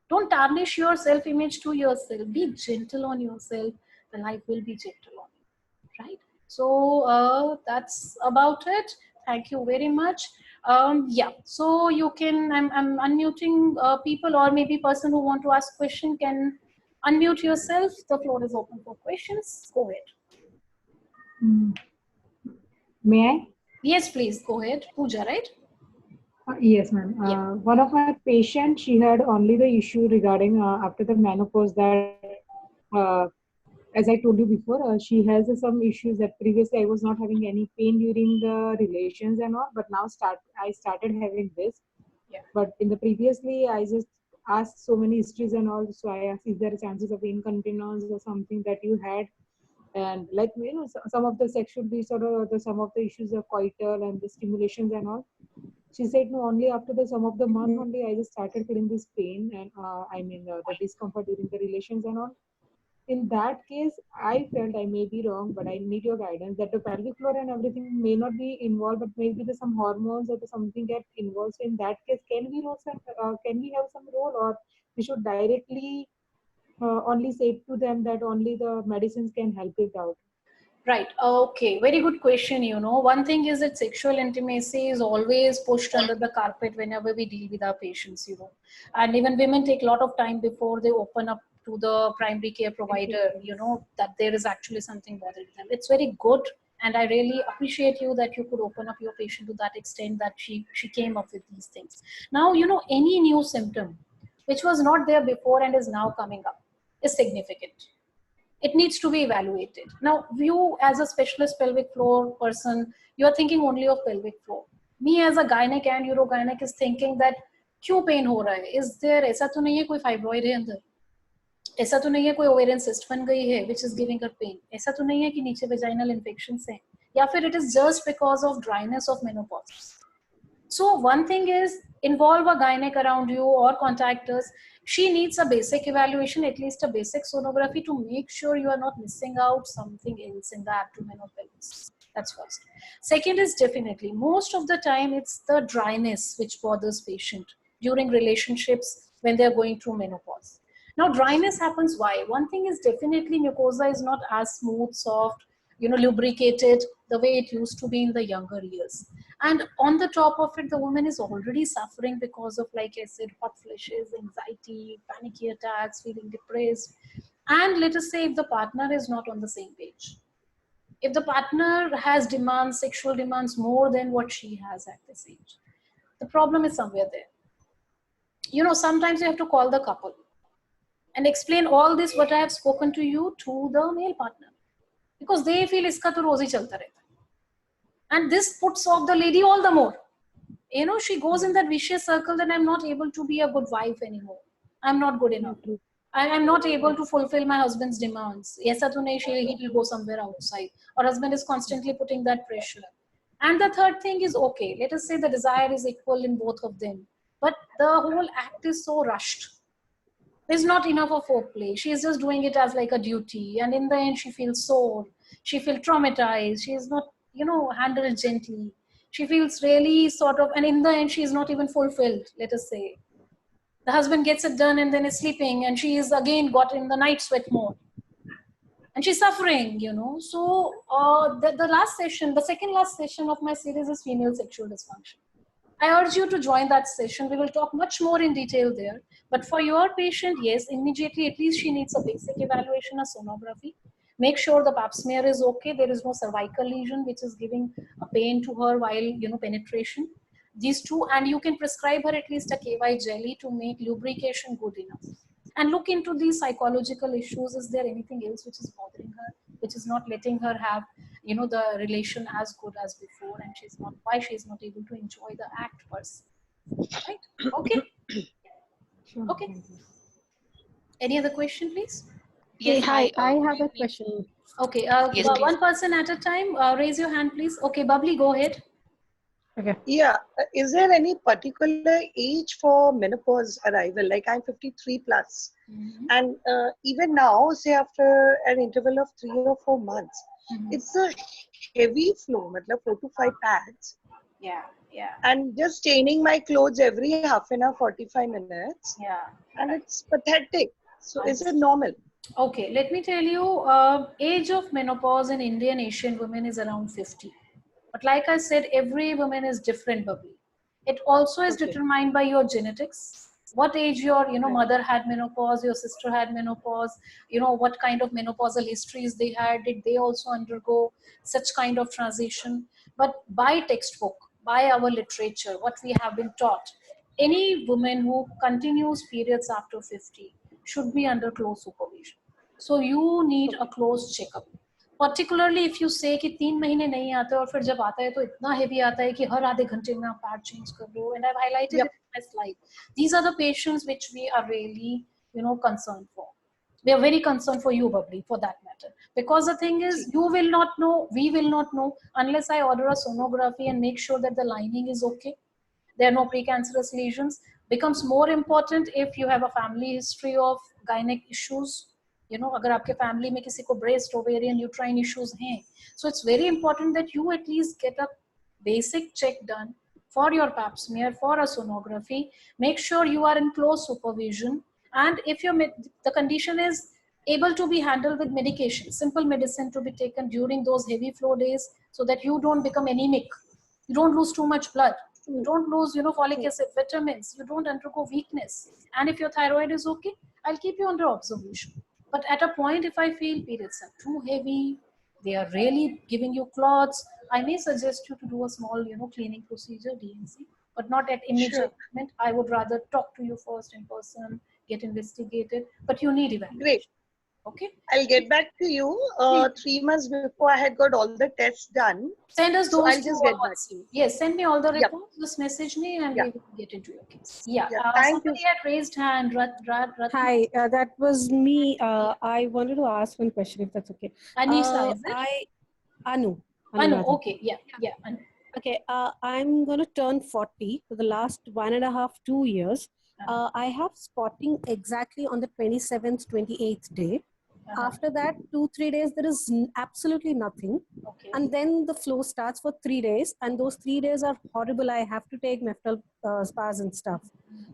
Don't tarnish your self-image to yourself. Be gentle on yourself. The life will be gentle on you, right? So that's about it. Thank you very much. Yeah, so you can, I'm unmuting people, or maybe person who want to ask question can unmute yourself. The floor is open for questions. Go ahead. May I? Yes, please go ahead. Pooja, right? Yes, ma'am. Yeah. One of my patients, she had only the issue regarding after the menopause that, uh, as I told you before, she has some issues that previously I was not having any pain during the relations and all, but now I started having this. Yeah. But in the previously, I just asked so many histories and all, so I asked, is there chances of incontinence or something that you had? And like some of the sexual disorder, some of the issues of coital and the stimulations and all. She said no, only after the some of the month only I just started feeling this pain and the discomfort during the relations and all. In that case, I felt I may be wrong, but I need your guidance that the pelvic floor and everything may not be involved, but maybe there's some hormones or something get involved. So in that case, can we have some role, or we should directly only say to them that only the medicines can help it out? Right. Okay. Very good question. One thing is that sexual intimacy is always pushed under the carpet whenever we deal with our patients. And even women take a lot of time before they open up to the primary care provider, that there is actually something bothering them. It's very good. And I really appreciate you that you could open up your patient to that extent that she came up with these things. Now, any new symptom which was not there before and is now coming up is significant. It needs to be evaluated. Now, you as a specialist pelvic floor person, you are thinking only of pelvic floor. Me as a gynec and urogynec is thinking that क्यों pen हो रहा है? Is there, ऐसा तो नहीं है कोई fibroid है अंदर, ऐसा तो नहीं है कोई ओवेरियन सिस्ट बन गई है which is giving her pain, ऐसा तो नहीं है कि नीचे vaginal infections है, या फिर it is just because of dryness of menopause. So one thing is involve a gynec around you or contact us. She needs a basic evaluation, at least a basic sonography to make sure you are not missing out something else in the abdomen or pelvis. That's first. Second is definitely most of the time it's the dryness which bothers patient during relationships when they're going through menopause. Now dryness happens why? One thing is definitely mucosa is not as smooth, soft, lubricated the way it used to be in the younger years. And on the top of it, the woman is already suffering because of, like I said, hot flashes, anxiety, panicky attacks, feeling depressed. And let us say if the partner is not on the same page. If the partner has demands, sexual demands more than what she has at this age, the problem is somewhere there. you know, sometimes you have to call the couple and explain all this what I have spoken to you to the male partner, because they feel iska to roz hi chalta rehta hai. And this puts off the lady all the more. You know, she goes in that vicious circle that I'm not able to be a good wife anymore. I'm not good enough. True. I'm not able to fulfill my husband's demands. Aisa to nahi, he will go somewhere outside. Or husband is constantly putting that pressure. And the third thing is, okay, let us say the desire is equal in both of them, but the whole act is so rushed. There's not enough of foreplay. She's just doing it as like a duty, and in the end, she feels sore. She feels traumatized. She is not, you know, handled gently. She feels really sort of, and in the end, she is not even fulfilled. Let us say the husband gets it done and then is sleeping, and she is again got in the night sweat mode, and she's suffering. You know, so the last session, the second last session of my series is female sexual dysfunction. I urge you to join that session. We will talk much more in detail there. But for your patient, yes, immediately, at least she needs a basic evaluation of sonography. Make sure the pap smear is okay. There is no cervical lesion which is giving a pain to her while, you know, penetration. These two, and you can prescribe her at least a KY jelly to make lubrication good enough. And look into these psychological issues. Is there anything else which is bothering her, which is not letting her have, you know, the relation as good as before, and she's not, why she's not able to enjoy the act per se, right? Okay. Sure. Okay. Thank you. Any other question, please? Yes, Hi, I good have a evening. question. Okay, Yes, please. one person at a time. Raise your hand, please. Okay, Bubbly, go ahead. Okay. Yeah, is there any particular age for menopause arrival? Like I'm 53 plus, and even now, say after an interval of 3 or 4 months, it's a heavy flow, matlab 4 to 5 pads, Yeah, yeah, and just staining my clothes every half an hour, 45 minutes, yeah. and it's pathetic. So is it normal? Okay, let me tell you, age of menopause in Indian Asian women is around 50. But like I said, every woman is different, Bubbly. It also is Okay. determined by your genetics. What age your, you know, Right. mother had menopause, your sister had menopause, you know, what kind of menopausal histories they had, did they also undergo such kind of transition? But by textbook, by our literature, what we have been taught, any woman who continues periods after 50 should be under close supervision. So you need a close checkup. Particularly if you say कि 3 महीने नहीं आते और फिर जब आता है तो इतना heavy आता है कि हर आधे घंटे में आप pad change कर लो, and I've highlighted Yep. it in my slide. These are the patients which we are really, you know, concerned for. We are very concerned for you, Bubbly, for that matter. Because the thing is, you will not know, we will not know unless I order a sonography and make sure that the lining is okay. There are no precancerous lesions. Becomes more important if you have a family history of gynec issues. You know, अगर आपके family में किसी को breast, ovarian, uterine issues हैं, so it's very important that you at least get a basic check done for your pap smear, for a sonography. Make sure you are in close supervision, and if the condition is able to be handled with medication, simple medicine to be taken during those heavy flow days, so that you don't become anemic, you don't lose too much blood, you don't lose, you know, folic acid, vitamins, you don't undergo weakness. And if your thyroid is okay, I'll keep you under observation. But at a point, if I feel periods are too heavy, they are really giving you clots, I may suggest you to do a small, you know, cleaning procedure, DNC, but not at immediate Sure. moment. I would rather talk to you first in person, get investigated, but you need evaluation. Great. Okay? I'll get back to you. 3 months before I had got all the tests done. Send us So those I'll two just on get back WhatsApp. to you. Yes, send me all the Yep. reports. Just message me and Yeah. we will get into your case. Yeah. Yeah. Thank you. Somebody had raised hand. Hi, that was me. I wanted to ask one question, if that's okay. Anisa, is it? Anu. Anu. Anuradha. Okay. Yeah. Yeah. Anu. Okay, I'm going to turn 40 for the last 1.5, 2 years. I have spotting exactly on the 27th, 28th day. After that, 2-3 days, there is absolutely nothing. Okay. And then the flow starts for 3 days, and those 3 days are horrible. I have to take Meftal spas and stuff.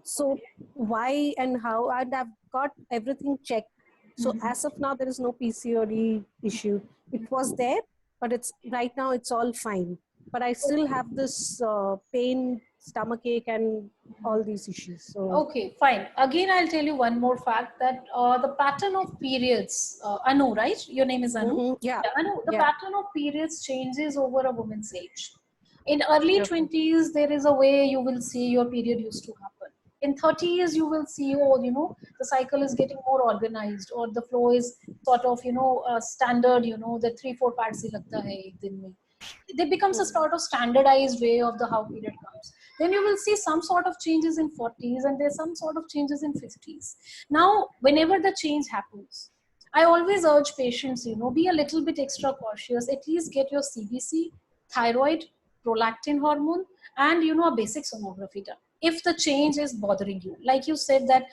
So why and how? And I've got everything checked. So as of now, there is no PCOD issue. It was there, but it's right now it's all fine. But I still have this pain, stomachache, and all these issues. So Okay, fine. Again, I'll tell you one more fact that the pattern of periods, Anu, right? Your name is Anu? yeah. Anu, the Yeah. pattern of periods changes over a woman's age. In early Okay. 20s, there is a way you will see your period used to happen. In 30s, you will see, oh, the cycle is getting more organized, or the flow is sort of, standard, the 3-4 parts hi lagta hai ek din mein. There becomes a sort of standardized way of the how period comes. Then you will see some sort of changes in 40s, and there's some sort of changes in 50s. Now, whenever the change happens, I always urge patients, be a little bit extra cautious. At least get your CBC, thyroid, prolactin hormone, and, a basic sonography done. If the change is bothering you, like you said that,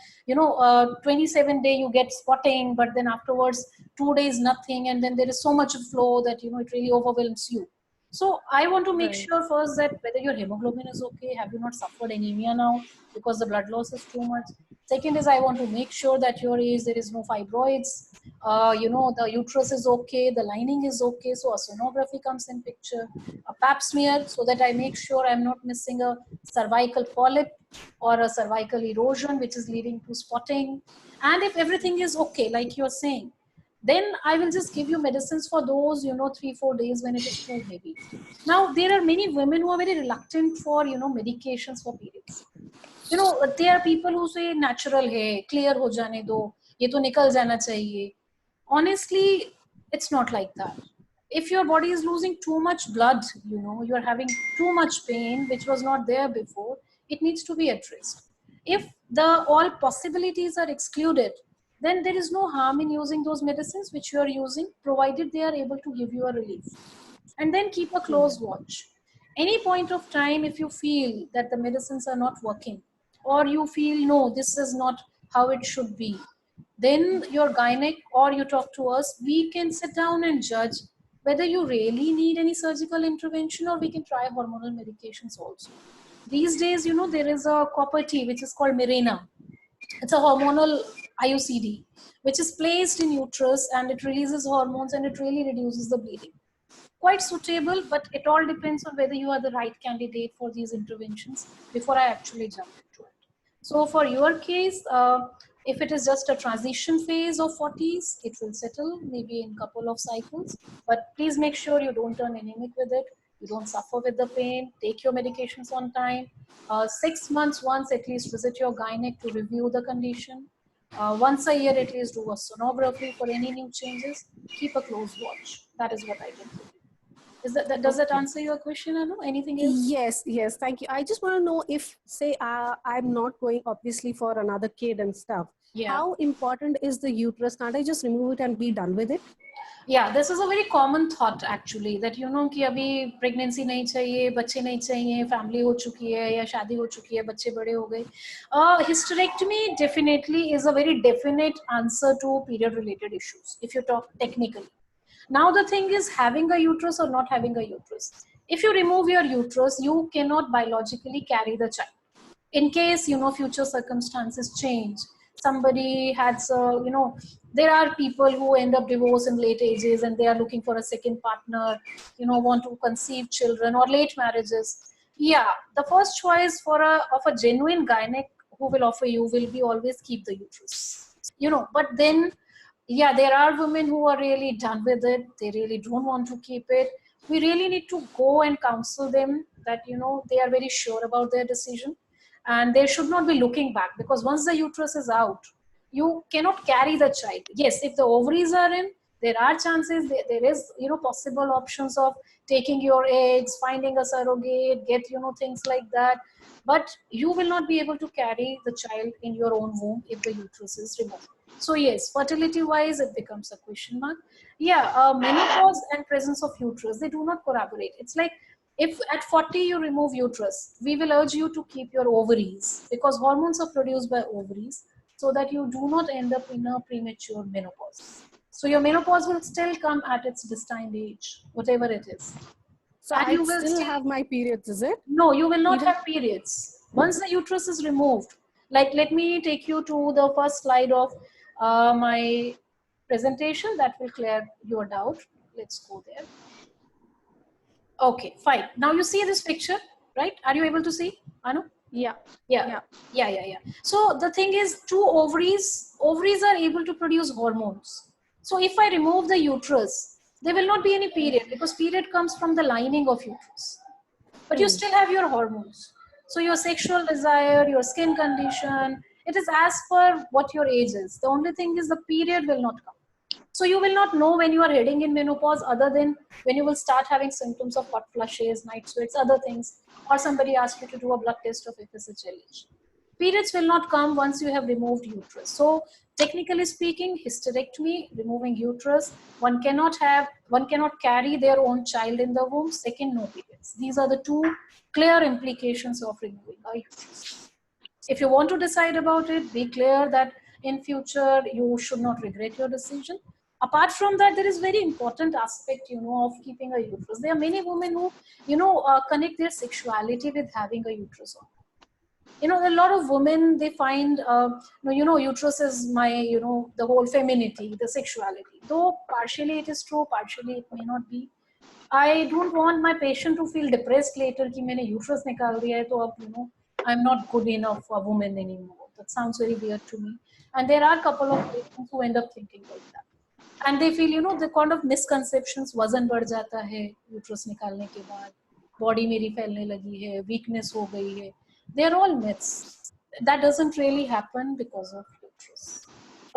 27 day you get spotting, but then afterwards 2 days nothing, and then there is so much flow that, it really overwhelms you. So I want to make sure first that whether your hemoglobin is okay, have you not suffered anemia now because the blood loss is too much. Second is I want to make sure that your age, there is no fibroids, the uterus is okay, the lining is okay. So a sonography comes in picture, a pap smear, so that I make sure I'm not missing a cervical polyp or a cervical erosion, which is leading to spotting. And if everything is okay, like you're saying, then I will just give you medicines for those, 3-4 days when it is too heavy. Now, there are many women who are very reluctant for, medications for periods. There are people who say natural hai, clear ho jane do, ye to nikal jana chahiye. Honestly, it's not like that. If your body is losing too much blood, you're having too much pain, which was not there before, it needs to be addressed. If all possibilities are excluded, then there is no harm in using those medicines which you are using, provided they are able to give you a relief. And then keep a close watch. Any point of time, if you feel that the medicines are not working, or you feel, no, this is not how it should be, then your gynec or you talk to us, we can sit down and judge whether you really need any surgical intervention, or we can try hormonal medications also. These days, there is a copper T, which is called Mirena. It's a hormonal IUCD, which is placed in uterus, and it releases hormones, and it really reduces the bleeding. Quite suitable, but it all depends on whether you are the right candidate for these interventions before I actually jump into it. So for your case, if it is just a transition phase of 40s, it will settle maybe in a couple of cycles, but please make sure you don't turn anemic with it. You don't suffer with the pain. Take your medications on time. 6 months once at least visit your gynec to review the condition. Once a year at least do a sonography for any new changes. Keep a close watch. That is what I can do. Does that answer your question, Anu? Anything else? Yes, thank you. I just want to know if, say, I'm not going obviously for another kid and stuff. Yeah. How important is the uterus? Can't I just remove it and be done with it? Yeah, this is a very common thought actually, that कि अभी pregnancy नहीं चाहिए, बच्चे नहीं चाहिए, family हो चुकी है या शादी हो चुकी है, बच्चे बड़े हो गए. Hysterectomy definitely is a very definite answer to period related issues if you talk technically. Now the thing is having a uterus or not having a uterus. If you remove your uterus, you cannot biologically carry the child. In case, future circumstances change, somebody has, there are people who end up divorced in late ages and they are looking for a second partner, want to conceive children, or late marriages. Yeah, the first choice of a genuine gynec who will offer you will be always keep the uterus. But then, yeah, there are women who are really done with it. They really don't want to keep it. We really need to go and counsel them that, they are very sure about their decision. And they should not be looking back, because once the uterus is out, you cannot carry the child. Yes, if the ovaries are in, there are chances, there is, possible options of taking your eggs, finding a surrogate, get, things like that. But you will not be able to carry the child in your own womb if the uterus is removed. So yes, fertility wise, it becomes a question mark. Yeah, menopause and presence of uterus, they do not corroborate. It's like, if at 40 you remove uterus, we will urge you to keep your ovaries, because hormones are produced by ovaries, so that you do not end up in a premature menopause. So your menopause will still come at its destined age, whatever it is. So I will still have my periods, is it? No, you will not have periods. Once the uterus is removed, like let me take you to the first slide of my presentation, that will clear your doubt. Let's go there. Okay, fine. Now you see this picture, right? Are you able to see, Anu? Yeah. So the thing is, two ovaries are able to produce hormones. So if I remove the uterus, there will not be any period, because period comes from the lining of uterus. But you still have your hormones. So your sexual desire, your skin condition, it is as per what your age is. The only thing is the period will not come. So you will not know when you are heading in menopause, other than when you will start having symptoms of hot flushes, night sweats, other things, or somebody asks you to do a blood test of FSH. Periods will not come once you have removed uterus. So technically speaking, hysterectomy, removing uterus, one cannot carry their own child in the womb. Second, no periods. These are the two clear implications of removing a uterus. If you want to decide about it, be clear that in future you should not regret your decision. Apart from that, there is very important aspect, of keeping a uterus. There are many women who, connect their sexuality with having a uterus on. A lot of women, they find, uterus is my, the whole femininity, the sexuality. Though partially it is true, partially it may not be. I don't want my patient to feel depressed later कि मैंने uterus निकाल दिया है तो अब I'm not good enough a woman anymore. That sounds very weird to me. And there are a couple of patients who end up thinking like that. And they feel, the kind of misconceptions, वजन बढ़ जाता है uterus निकालने के बाद, body मेरी फैलने लगी है, weakness हो गई है. They are all myths. That doesn't really happen because of uterus.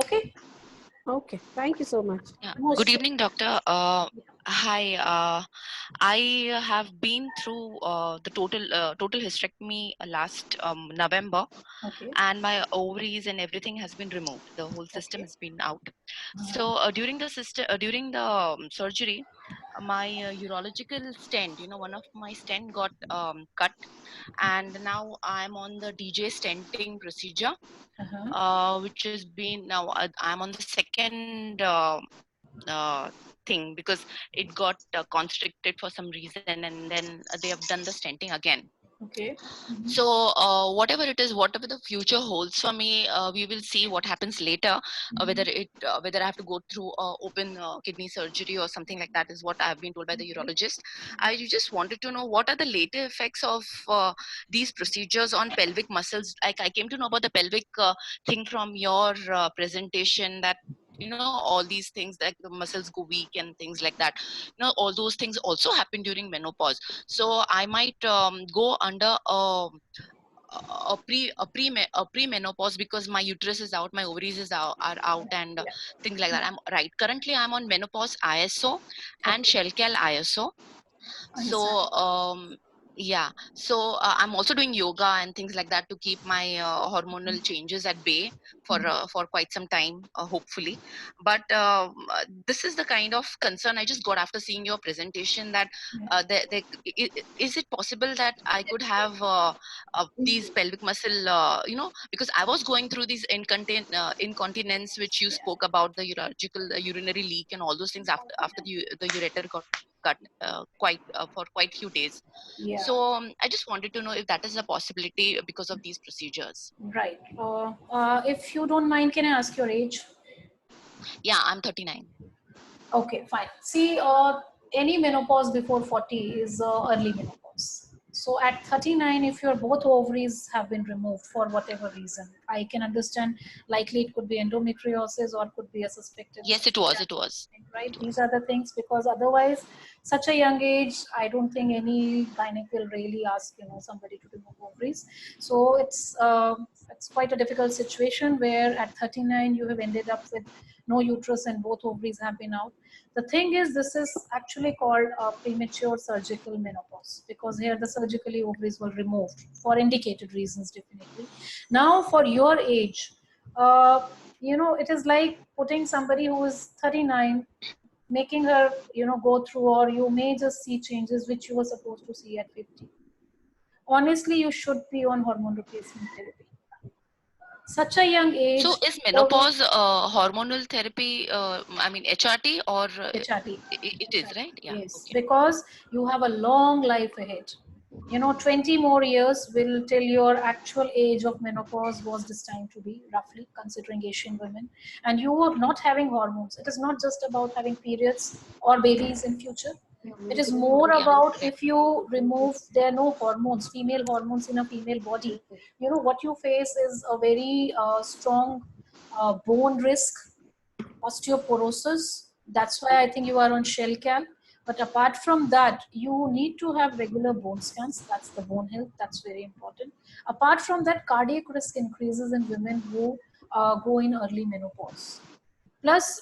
Okay? Okay, thank you so much. Yeah. Most Good evening, doctor. Hi. I have been through the total hysterectomy last November, Okay. and my ovaries and everything has been removed. The whole system has been out. So during the surgery, my urological stent, one of my stent got cut, and now I'm on the DJ stenting procedure, which has been now I'm on the second thing because it got constricted for some reason, and then they have done the stenting again. Okay. So whatever it is, whatever the future holds for me, we will see what happens later. Whether I have to go through open kidney surgery or something like that is what I have been told by the urologist. I just wanted to know what are the later effects of these procedures on pelvic muscles. Like I came to know about the pelvic thing from your presentation, that all these things, like the muscles go weak and things like that. All those things also happen during menopause. So I might go under a pre-menopause because my uterus is out, my ovaries are out, and things like that. I'm right. Currently, I'm on menopause ISO and Shellcal ISO. So yeah, so I'm also doing yoga and things like that to keep my hormonal changes at bay for quite some time, hopefully. But this is the kind of concern I just got after seeing your presentation, that is it possible that I could have these pelvic muscle, because I was going through these incontinence, which you spoke about, the urinary leak and all those things after the ureter got cut for quite few days. Yeah. So I just wanted to know if that is a possibility because of these procedures. Right. If you don't mind, can I ask your age? Yeah, I'm 39. Okay, fine. See, any menopause before 40 is early menopause. So at 39, if your both ovaries have been removed for whatever reason, I can understand likely it could be endometriosis or could be a suspected. Yes, it was. It was. Right. These are the things, because otherwise, such a young age, I don't think any gynec will really ask somebody to remove ovaries. So it's quite a difficult situation where at 39 you have ended up with no uterus and both ovaries have been out. The thing is, this is actually called a premature surgical menopause, because here the surgically ovaries were removed for indicated reasons, definitely. Now for your age, it is like putting somebody who is 39, making her, go through, or you may just see changes which you were supposed to see at 50. Honestly, you should be on hormone replacement therapy. Such a young age. So is menopause hormonal therapy, I mean HRT or HRT? It is, right? Yeah. Yes, Okay. because you have a long life ahead. 20 more years will till your actual age of menopause was destined to be, roughly, considering Asian women. And you are not having hormones. It is not just about having periods or babies in future. It is more about, if you remove, there are no hormones, female hormones in a female body. What you face is a very strong bone risk, osteoporosis. That's why I think you are on Shellcal. But apart from that, you need to have regular bone scans. That's the bone health. That's very important. Apart from that, cardiac risk increases in women who go in early menopause. Plus,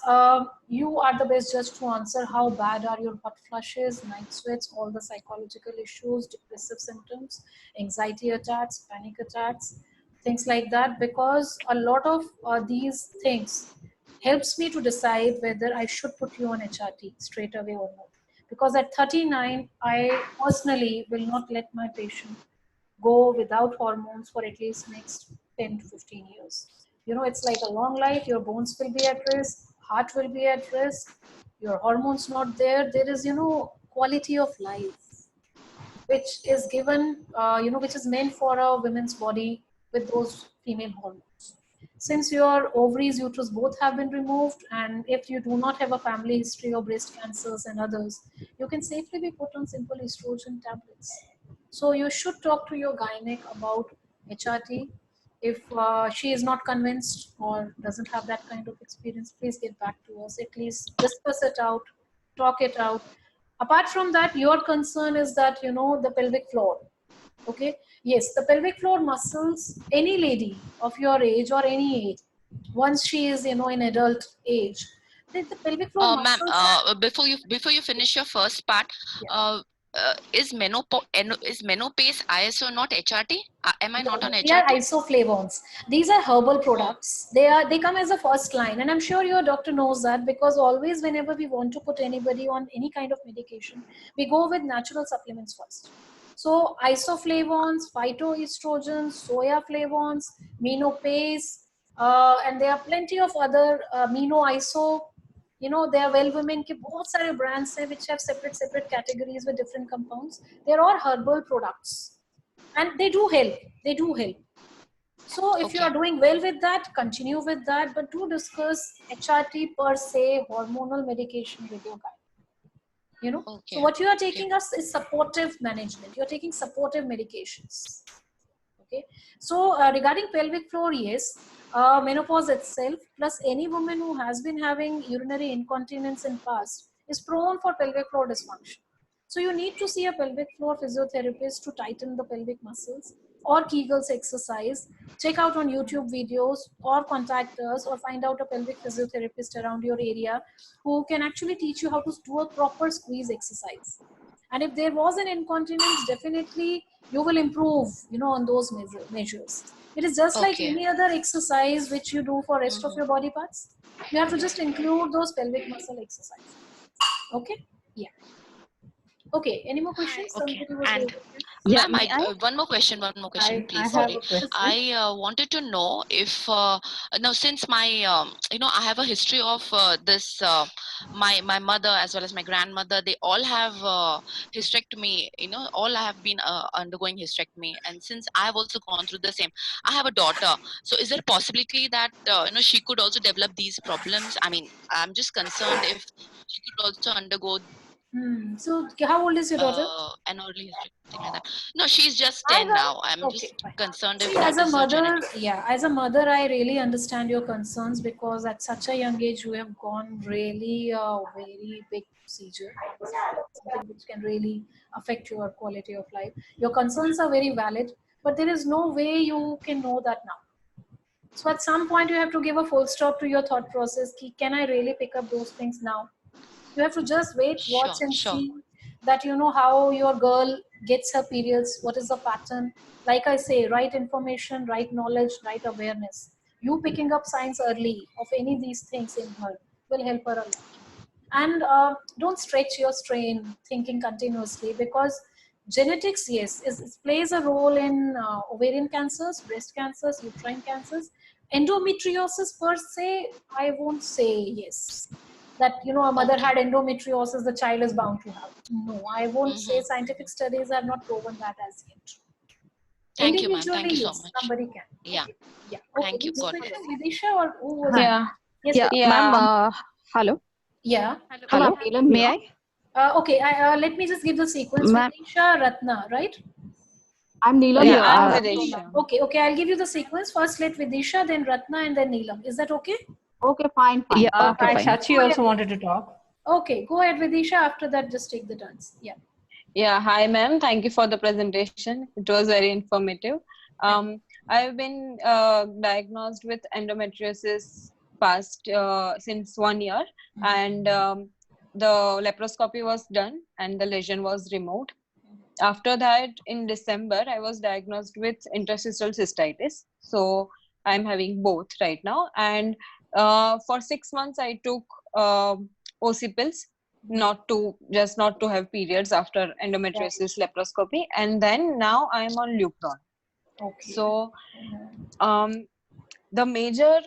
you are the best judge to answer how bad are your hot flushes, night sweats, all the psychological issues, depressive symptoms, anxiety attacks, panic attacks, things like that. Because a lot of these things helps me to decide whether I should put you on HRT straight away or not. Because at 39, I personally will not let my patient go without hormones for at least next 10 to 15 years. You know, it's like a long life. Your bones will be at risk, heart will be at risk, your hormones not there. There is, you know, quality of life which is given, which is meant for a women's body with those female hormones. Since your ovaries, uterus both have been removed, and if you do not have a family history of breast cancers and others, you can safely be put on simple estrogen tablets. So you should talk to your gynec about HRT. If she is not convinced or doesn't have that kind of experience, please get back to us. At least discuss it out, talk it out. Apart from that, your concern is that, you know, the pelvic floor. Okay. Yes, the pelvic floor muscles, any lady of your age or any age, once she is, you know, in adult age, the pelvic floor Ma'am, muscles. before you finish your first part, Yeah. is Menopause ISO not HRT? Am I not on They are HRT? isoflavones. These are herbal products. They come as a first line, and I'm sure your doctor knows that, because always whenever we want to put anybody on any kind of medication, we go with natural supplements first. So isoflavones, phytoestrogens, soya flavones, menopause, and there are plenty of other iso. You know, there are well women के बहुत सारे brands हैं which have separate categories with different compounds. They're all herbal products, and they do help. So if you Okay. are doing well with that, continue with that, but do discuss HRT per se, hormonal medication with your guy. You know, Okay. so what you are Okay. taking us is supportive management. You're taking supportive medications. Okay. So regarding pelvic floor, yes, menopause itself plus any woman who has been having urinary incontinence in past is prone for pelvic floor dysfunction. So you need to see a pelvic floor physiotherapist to tighten the pelvic muscles, or Kegels exercise. Check out on YouTube videos, or contact us, or find out a pelvic physiotherapist around your area who can actually teach you how to do a proper squeeze exercise. And if there was an incontinence, definitely you will improve, you know, on those measures. It is just like Okay. any other exercise which you do for rest of your body parts. You have to just include those pelvic muscle exercises. Okay. Yeah. Okay, any more questions? Okay. Somebody was And raising hand. Yeah, ma'am, may I? one more question, I please. have Sorry. a question. I wanted to know if now, since my I have a history of this. My mother as well as my grandmother, they all have hysterectomy. You know, all have been undergoing hysterectomy, and since I have also gone through the same, I have a daughter. So, is there a possibility that she could also develop these problems? I mean, I'm just concerned if she could also undergo So, how old is your daughter? an early history, something like that. No, she's just I 10 got now. I'm okay, just fine. concerned if See, as that a is a mother, genetic. yeah, as a mother, I really understand your concerns, because at such a young age, you have gone really a very big procedure, something which can really affect your quality of life. Your concerns are very valid, but there is no way you can know that now. So at some point, you have to give a full stop to your thought process. Can I really pick up those things now? You have to just wait, watch, and Sure. see that you know how your girl gets her periods, what is the pattern. Like I say, right information, right knowledge, right awareness. You picking up signs early of any of these things in her will help her a lot. And don't stretch your strain thinking continuously, because genetics, yes, plays a role in ovarian cancers, breast cancers, uterine cancers. Endometriosis per se, I won't say yes, that you know a mother Okay. had endometriosis, the child is bound to have. No, I won't say. Mm-hmm. Scientific studies have not proven that as yet. Thank you, ma'am. Thank Individually, you so yes, much. somebody can. Yeah. Okay. Yeah. Okay. Thank you. Next God question, bless. Vidisha, or who was Hi. it? Yeah. Yes. Yeah, Vidisha. ma'am. Hello. Yeah. Hello. I'm Neelam May here. I? Okay, let me just give the sequence. Ma'am. Vidisha, Ratna, right? I'm Neelam Yeah. here. I'm I'm Vidisha. Okay, I'll give you the sequence. First, let Vidisha, then Ratna, and then Neelam. Is that okay? okay, fine. Yeah. Uh, Okay. hi, Fine. Shachi also wanted to talk. Okay, go ahead, Vidisha. After that, just take the turns. Yeah. Yeah, hi ma'am. Thank you for the presentation. It was very informative. I've been diagnosed with endometriosis past since 1 year, and the laparoscopy was done and the lesion was removed. After that, in December, I was diagnosed with interstitial cystitis. So I'm having both right now. And for 6 months, I took OC pills, not to have periods after endometriosis laparoscopy. And then now I'm on Lupron. Okay. So the major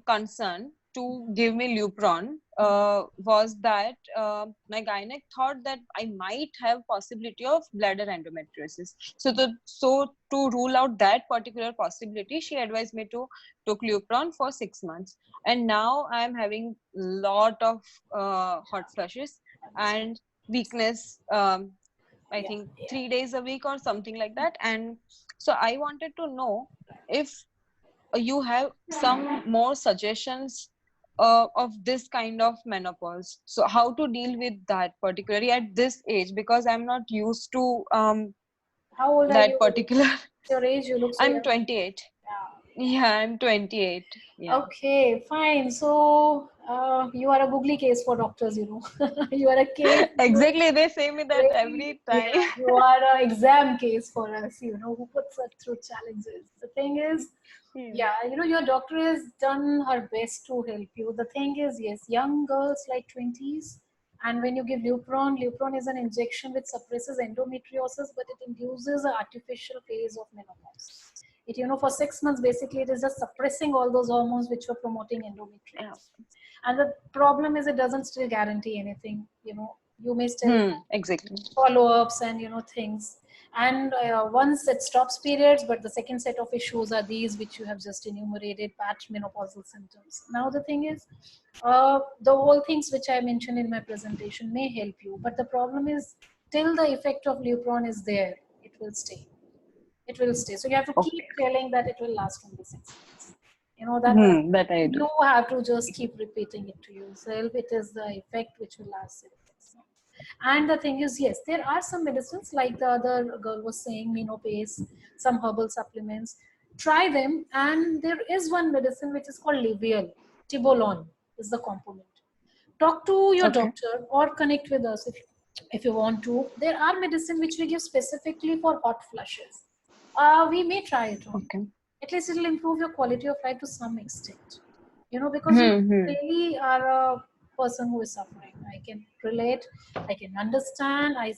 concern to give me Lupron was that my gynec thought that I might have possibility of bladder endometriosis. So to rule out that particular possibility, she advised me to took Lupron for 6 months. And now I am having lot of hot flushes and weakness. I think 3 days a week or something like that. And so I wanted to know if you have some more suggestions of this kind of menopause, so how to deal with that particularly at this age, because I'm not used to How old are that you? particular. Your age? You look so I'm young. 28. Yeah, I'm 28. Yeah. Okay, fine. So you are a googly case for doctors, you know. You are a case. Exactly, they say me that every time. Yeah, you are an exam case for us, you know, who puts us through challenges. The thing is, yeah, you know, your doctor has done her best to help you. The thing is, yes, young girls like 20s, and when you give Lupron, Lupron is an injection which suppresses endometriosis, but it induces an artificial phase of menopause. It, you know, for 6 months, basically, it is just suppressing all those hormones which were promoting endometriosis. And the problem is, it doesn't still guarantee anything. You know, you may still Exactly. follow-ups and, you know, things. And once it stops periods, but the second set of issues are these which you have just enumerated, patch menopausal symptoms. Now the thing is, the whole things which I mentioned in my presentation may help you, but the problem is, till the effect of Lupron is there, it will stay. It will stay. So you have to keep telling that it will last only 6 months. You know, That I do. you have to just keep repeating it to yourself. It is the effect which will last 6 months. And the thing is, yes, there are some medicines like the other girl was saying, Minopace, some herbal supplements. Try them. And there is one medicine which is called Levial. Tibolon is the component. Talk to your doctor or connect with us if you want to. There are medicine which we give specifically for hot flushes. We may try it on. At least it will improve your quality of life to some extent. You know, because you really are a person who is suffering. I can relate. I can understand. I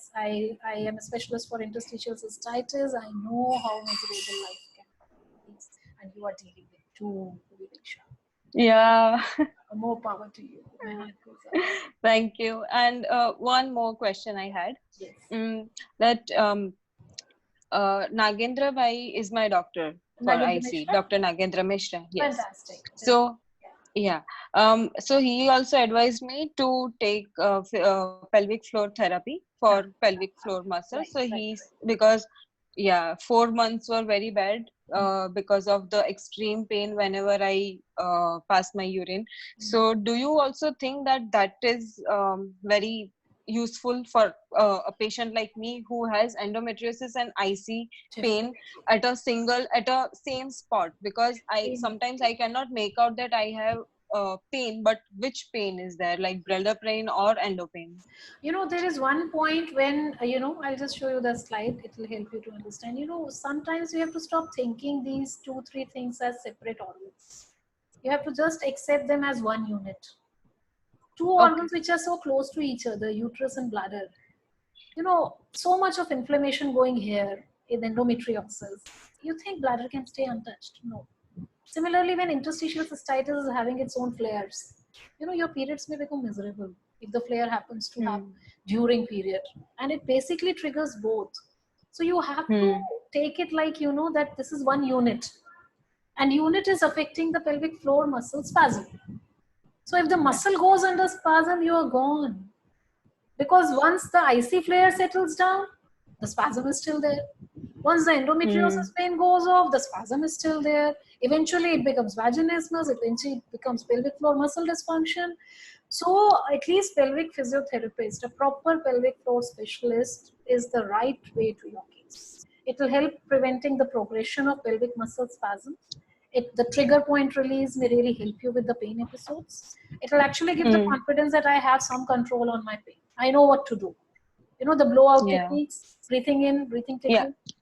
am a specialist for interstitial cystitis. I know how miserable life can be. And you are dealing with too, Vidisha. Yeah. More power to you. Thank you. And one more question I had. Yes. That Nagendra Bhai is my doctor for IC, Dr. Nagendra Mishra. Yes. Fantastic. So, yeah. So he also advised me to take pelvic floor therapy for pelvic floor muscle. So because 4 months were very bad because of the extreme pain whenever I pass my urine. So do you also think that that is very useful for a patient like me who has endometriosis and IC pain at a same spot? Because sometimes I cannot make out that I have pain, but which pain is there, like bladder pain or endo pain? You know, there is one point when, you know, I'll just show you the slide. It will help you to understand. You know, sometimes you have to stop thinking these 2-3 things as separate organs. You have to just accept them as one unit. Two organs which are so close to each other, uterus and bladder. You know, so much of inflammation going here in endometriosis. You think bladder can stay untouched? No. Similarly, when interstitial cystitis is having its own flares, you know, your periods may become miserable if the flare happens to happen during period. And it basically triggers both. So you have to take it like, you know, that this is one unit. And unit is affecting the pelvic floor muscle spasm. So if the muscle goes under spasm, you are gone. Because once the IC flare settles down, the spasm is still there. Once the endometriosis pain goes off, the spasm is still there. Eventually, it becomes vaginismus. Eventually, it becomes pelvic floor muscle dysfunction. So at least pelvic physiotherapist, a proper pelvic floor specialist, is the right way to your case. It will help preventing the progression of pelvic muscle spasms. The trigger point release may really help you with the pain episodes. It will actually give the confidence that I have some control on my pain. I know what to do. You know, the blowout Yeah. techniques, breathing in, breathing Yeah. technique.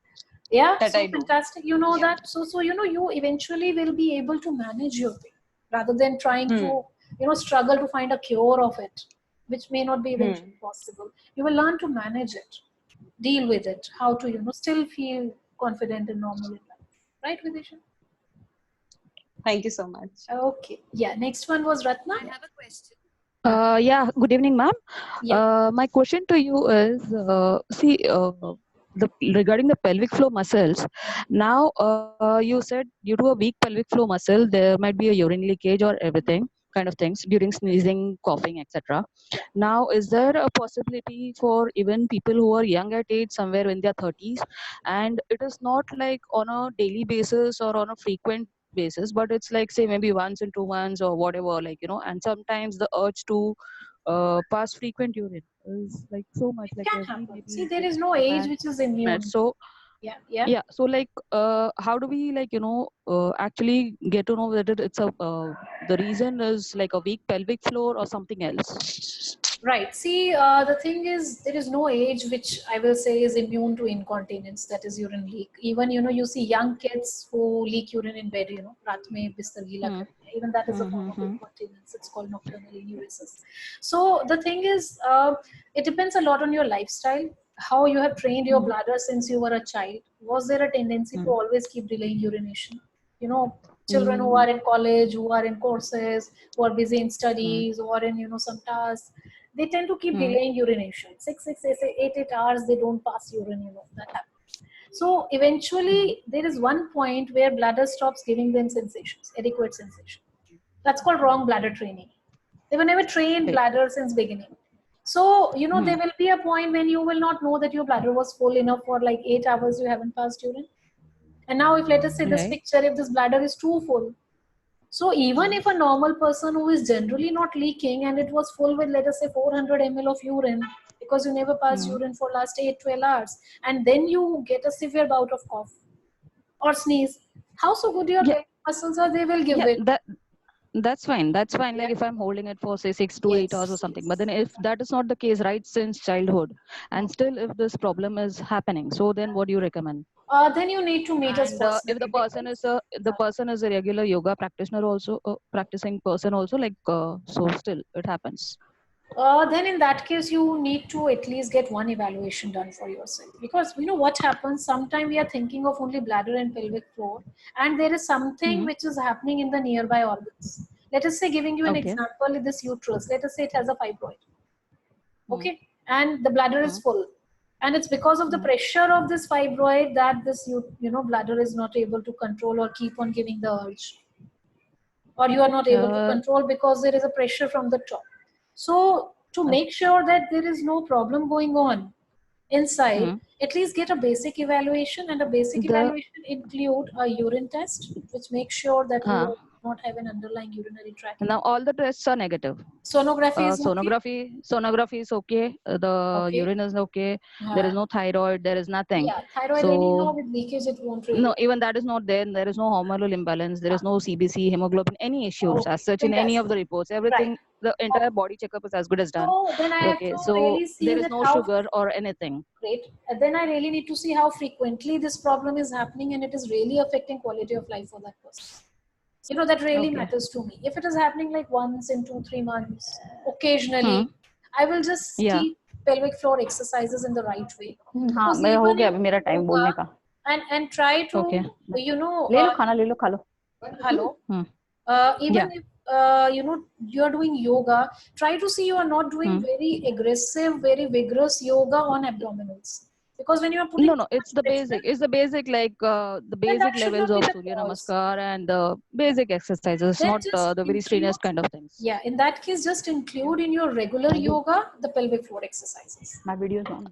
Yeah, That so I do. fantastic. You know that. So you know, you eventually will be able to manage your pain rather than trying to, you know, struggle to find a cure of it, which may not be eventually possible. You will learn to manage it, deal with it, how to, you know, still feel confident and normal in life. Right, Vidisha? Thank you so much. Okay. Yeah. Next one was Ratna. I have a question. Yeah, good evening, ma'am. Yeah. My question to you is, regarding the pelvic floor muscles. Now, you said due to a weak pelvic floor muscle, there might be a urine leakage or everything kind of things during sneezing, coughing, etc. Now, is there a possibility for even people who are young at age, somewhere in their 30s, and it is not like on a daily basis or on a frequent basis, but it's like, say, maybe once in 2 months or whatever, like, you know, and sometimes the urge to pass frequent urine is like so much, like Can every happen. See, maybe there is 15 no age minutes, which is 20 immune. minutes. So Yeah. yeah, so like how do we, like, you know, actually get to know whether it's a the reason is like a weak pelvic floor or something else? Right. See, the thing is, there is no age which I will say is immune to incontinence, that is urine leak. Even, you know, you see young kids who leak urine in bed, you know, रात में बिस्तर गीला करते हैं. Even that is a form of incontinence. It's called nocturnal enuresis. So the thing is, it depends a lot on your lifestyle, how you have trained your bladder since you were a child. Was there a tendency to always keep delaying urination? You know, children who are in college, who are in courses, who are busy in studies, or in, you know, some tasks, they tend to keep delaying urination. 8 hours they don't pass urine, you know, that happens. So eventually there is one point where bladder stops giving them sensations, adequate sensation. That's called wrong bladder training. They were never trained bladder since beginning. So, you know, there will be a point when you will not know that your bladder was full enough for like 8 hours you haven't passed urine. And now if let us say this picture, if this bladder is too full, so even if a normal person who is generally not leaking and it was full with, let us say, 400 ml of urine, because you never passed urine for last 8-12 hours, and then you get a severe bout of cough or sneeze, how so good your pelvic muscles are, they will give Yeah, it. that's fine. That's fine. Like if I'm holding it for say 6 to 8 hours or something. But then if that is not the case, right, since childhood, and still if this problem is happening, so then what do you recommend? Then you need to meet us And personally. if the person is a regular yoga practitioner, also practicing person, also, like so still it happens. Then in that case you need to at least get one evaluation done for yourself, because you know what happens, sometimes we are thinking of only bladder and pelvic floor, and there is something which is happening in the nearby organs. Let us say, giving you an example, this uterus, let us say it has a fibroid, okay, and the bladder is full, and it's because of the pressure of this fibroid that this you know bladder is not able to control or keep on giving the urge, or you are not able to control because there is a pressure from the top. So to make sure that there is no problem going on inside, at least get a basic evaluation, and a basic evaluation include a urine test, which makes sure that you do not have an underlying urinary tract. Now all the tests are negative. Sonography is okay. Sonography is okay. The urine is okay. There is no thyroid. There is nothing. Yeah, thyroid So anyhow with leakage it won't really. no, even that is not there. There is no hormonal imbalance. There is no CBC, hemoglobin, any issues as such in any of the reports. Everything, the entire body checkup is as good as done. So then I have to So really see there is that no how sugar or anything. great. And then I really need to see how frequently this problem is happening and it is really affecting quality of life for that person. You know, that really matters to me. If it is happening like once in 2-3 months, occasionally, I will just keep pelvic floor exercises in the right way. हाँ मैं हो गया अभी मेरा time बोलने का. And try to, you know, ले लो खाना ले लो खा लो. Hello. Even if you know you are doing yoga, try to see you are not doing very aggressive, very vigorous yoga on abdominals. Because when you are putting it's the basic. It's the basic, like the basic levels of Surya Namaskar and the basic exercises, not the very strenuous kind of things. Yeah, in that case, just include in your regular yoga the pelvic floor exercises. My video is on.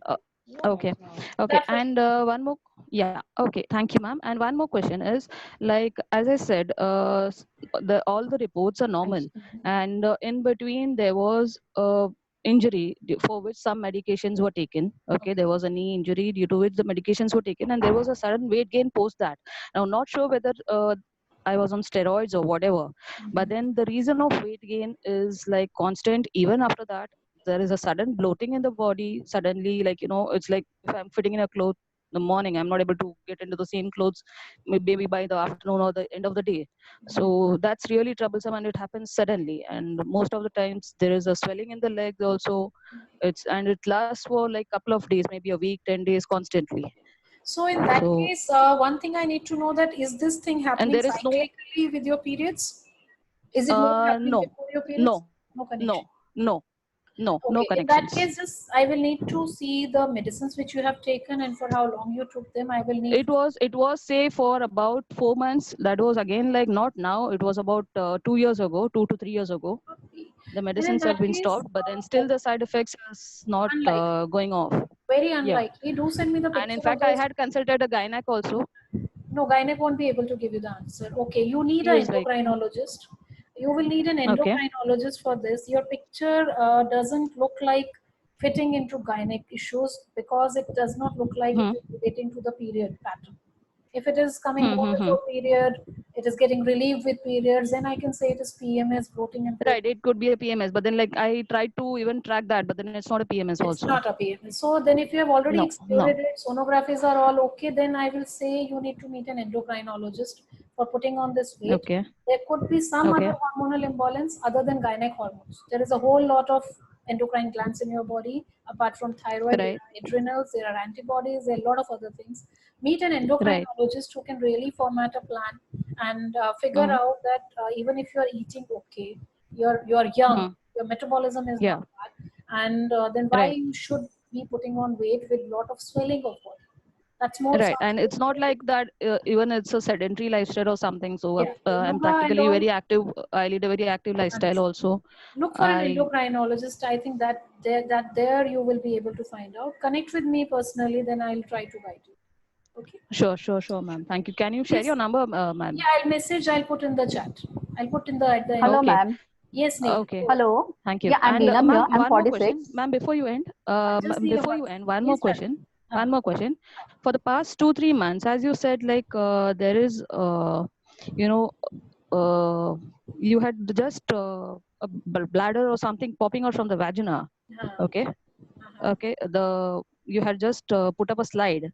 Okay. Okay. That And one more. Yeah. Okay. Thank you, ma'am. And one more question is, like, as I said, the all the reports are normal, and in between there was a injury for which some medications were taken. Okay. There was a knee injury due to which the medications were taken, and there was a sudden weight gain post that. Now, not sure whether I was on steroids or whatever, but then the reason of weight gain is like constant even after that. There is a sudden bloating in the body suddenly, like, it's like if I'm fitting in a cloth in the morning, I'm not able to get into the same clothes maybe by the afternoon or the end of the day. So that's really troublesome, and it happens suddenly, and most of the times there is a swelling in the legs also. It lasts for like couple of days, maybe a week, 10 days constantly. So in that So, case, one thing I need to know, that is this thing and happening there is no cyclically with your periods? Is it more happening no, before your periods? no, No connection. no, no Okay, in that connections. case, just I will need to see the medicines which you have taken and for how long you took them. I will need to. It was say for about 4 months. That was again like not now. It was about 2 years ago, 2 to 3 years ago. The Then in medicines have that been case, stopped, but then still the side effects is not unlikely, going off. very Yeah, unlikely. Do send me the and in picture of fact, I those. had consulted a gynec also. No, gynec won't be able to give you the answer. Okay, you need He an was like, endocrinologist. You will need an okay, endocrinologist for this. Your picture doesn't look like fitting into gynec issues because it does not look like it hmm, is relating to the period pattern. If it is coming hmm, more hmm, hmm. before period, it is getting relieved with periods, then I can say it is PMS, bloating and Right, bloating. it could be a PMS, but then like I tried to even track that, but then it's not a PMS It's also. not a PMS. So then if you have already No, no. excluded it, sonographies are all okay, then I will say you need to meet an endocrinologist for putting on this weight. Okay, There could be some okay, other hormonal imbalance other than gynec hormones. There is a whole lot of endocrine glands in your body. Apart from thyroid, there right, are adrenals, there are antibodies, there are a lot of other things. Meet an right. endocrinologist who can really format a plan and figure Mm-hmm. out that even if you are eating okay, you're young, Mm-hmm. your metabolism is Yeah, not bad, and then why right. you should be putting on weight with lot of swelling of body. That's more Right, sounds and more it's not like that. Even it's a sedentary lifestyle or something. So yeah, I'm yoga and practically all. very active. I lead a very active lifestyle Understand. also. Look for an I endocrinologist. I think that there you will be able to find out. Connect with me personally, then I'll try to guide you. Okay. sure, ma'am. Thank you. Can you share your Please. number, ma'am? Yeah, I'll message. I'll put in the chat. I'll put in the at the end of. Hello, Okay, ma'am. Yes, Neil. okay. Go ahead. Hello. Thank you. Yeah, I'm And Neelam here. ma'am, I'm one more question, 46. ma'am. Before you end, Just need a before you month. end, one more Yes, madam. question. Ah. One more question. For the past 2 3 months, as you said, like there is, you know, uh, you had just a bladder or something popping out from the vagina. Ah. Okay, okay. You had just put up a slide.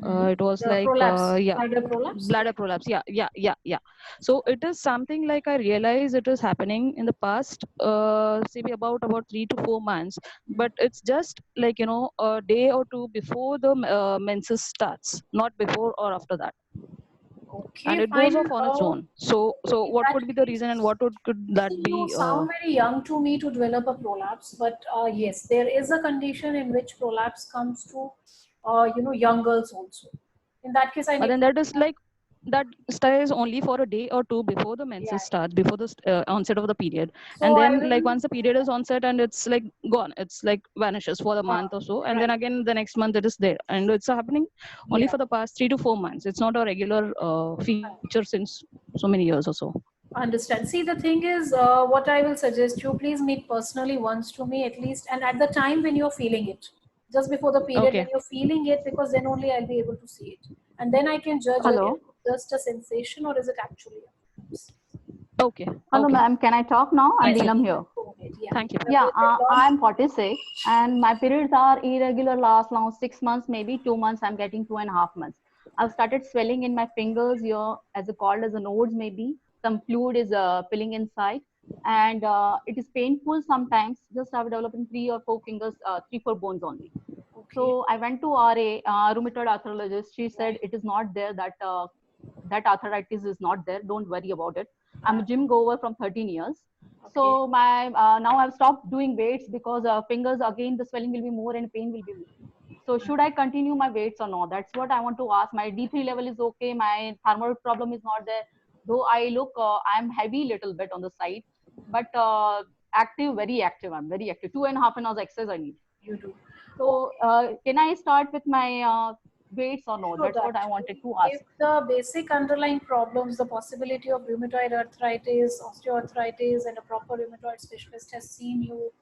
It was The like prolapse, yeah, bladder prolapse. bladder prolapse. Yeah. So it is something like I realize it is happening in the past, maybe about 3 to 4 months, but it's just like a day or two before the menses starts, not before or after that, and Okay, it goes fine. off on its own. So In what that could be the reason, and case, what could that see, you be? sound very young to me to develop a prolapse, but yes, there is a condition in which prolapse comes to, young girls also. In that case, I But need then to. that is like that stays only for a day or two before the Yeah. menses starts, before the onset of the period, and So I then like will. once the period is onset and it's like gone, it's like vanishes for a month or so, and then Right. again the next month it is there, and it's happening only Yeah. for the past 3 to 4 months. It's not a regular feature since so many years or so. Understand. See, the thing is, what I will suggest you please meet personally once to me at least, and at the time when you're feeling it, just before the period Okay, when you're feeling it, because then only I'll be able to see it, and then I can judge whether Hello. it's just a sensation or is it actually a prolapse. okay, Hello, okay. ma'am. Can I talk now? I'm Yes, Thank you, Neelam please here. go ahead. Yeah. thank you. Yeah, With lost. I'm 46 and my periods are irregular last now 6 months, maybe 2 months. I'm getting 2.5 months. I've started swelling in my fingers here as a called as a nodes maybe. Some fluid is filling inside and it is painful sometimes. Just I've developed in 3 or 4 fingers, 3 4 bones only. Okay. So I went to RA, rheumatoid arthritis. She said it is not there, that arthritis is not there. Don't worry about it. I'm a gym goer from 13 years. Okay. So my now I've stopped doing weights because fingers again the swelling will be more and pain will be more. So should I continue my weights or not? That's what I want to ask. My D3 level is okay. My thermal problem is not there. Though I look, I'm heavy little bit on the side, but active, very active. I'm very active. 2.5 hours exercise I need. You do. So can I start with my weights or no? So That's what that I wanted to ask. if the basic underlying problems, the possibility of rheumatoid arthritis, osteoarthritis, and a proper rheumatoid specialist has seen you,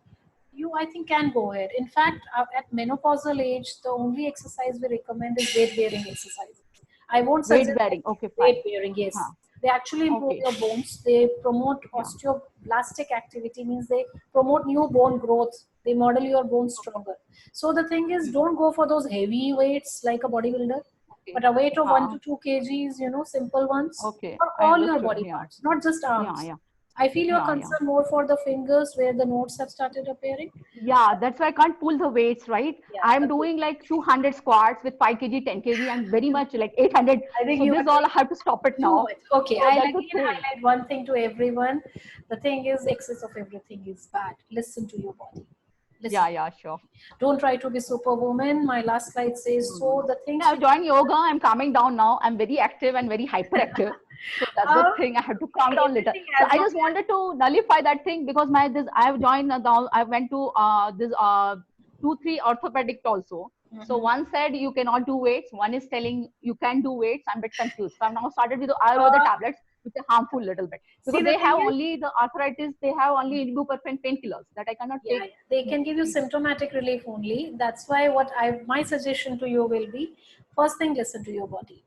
you I think can go ahead. In fact, at menopausal age, the only exercise we recommend is weight bearing exercise. I won't Weight suggest bearing. Okay, weight fine. bearing. Yes, Huh. they actually improve Okay. your bones. They promote Yeah. osteoblastic activity, means they promote new bone growth. They model your bones stronger. So the thing is, don't go for those heavy weights like a bodybuilder, Okay. but a weight of 1 Huh. to 2 kgs, simple ones Okay. for I all your understood. body Yeah. parts, not just Yeah. arms. Yeah. I feel you're Yeah. Yeah. concerned more for the fingers where the nodes have started appearing. Yeah, that's why I can't pull the weights, right? Yeah, I'm doing like 200 squats with 5 kg, 10 kg. I'm very much like 800. I think So you this are all I have to stop it too now. much. Okay, So I'll that's the again thing. highlight one thing to everyone. The thing is, excess of everything is bad. Listen to your body. Listen. Yeah, yeah, sure. Don't try to be superwoman. My last slide says so. The things. I've joined yoga. I'm calming down now. I'm very active and very hyperactive. So that's the thing. I have to calm down later. Everything So as I long just wanted to nullify that thing because I've joined I went to this 2-3 orthopedic also. So one said you cannot do weights. One is telling you can do weights. I'm a bit confused. So I've now started with the Ayurveda tablets, which are harmful little bit because See, they the have thing is, only the arthritis. They have only ibuprofen painkillers that I cannot yeah, take. they can give you symptomatic relief only. That's why my suggestion to you will be, first thing, listen to your body.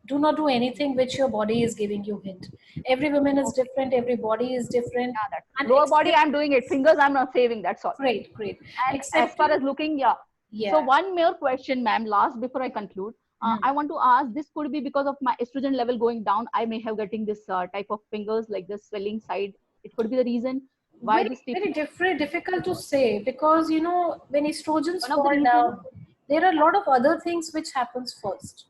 Do not do anything which your body is giving you hint. Every woman is different. Every body is different. Yeah, that's And lower body. accept, I'm doing it. Fingers, I'm not saving. That's all. great, great. And as far as looking, yeah. Yeah. So one more question, ma'am, last before I conclude. I want to ask, this could be because of my estrogen level going down. I may have getting this type of fingers like this swelling side. It could be the reason why this Very difficult to say, because when estrogens one of the fall reasons. down, there are a lot of other things which happens first.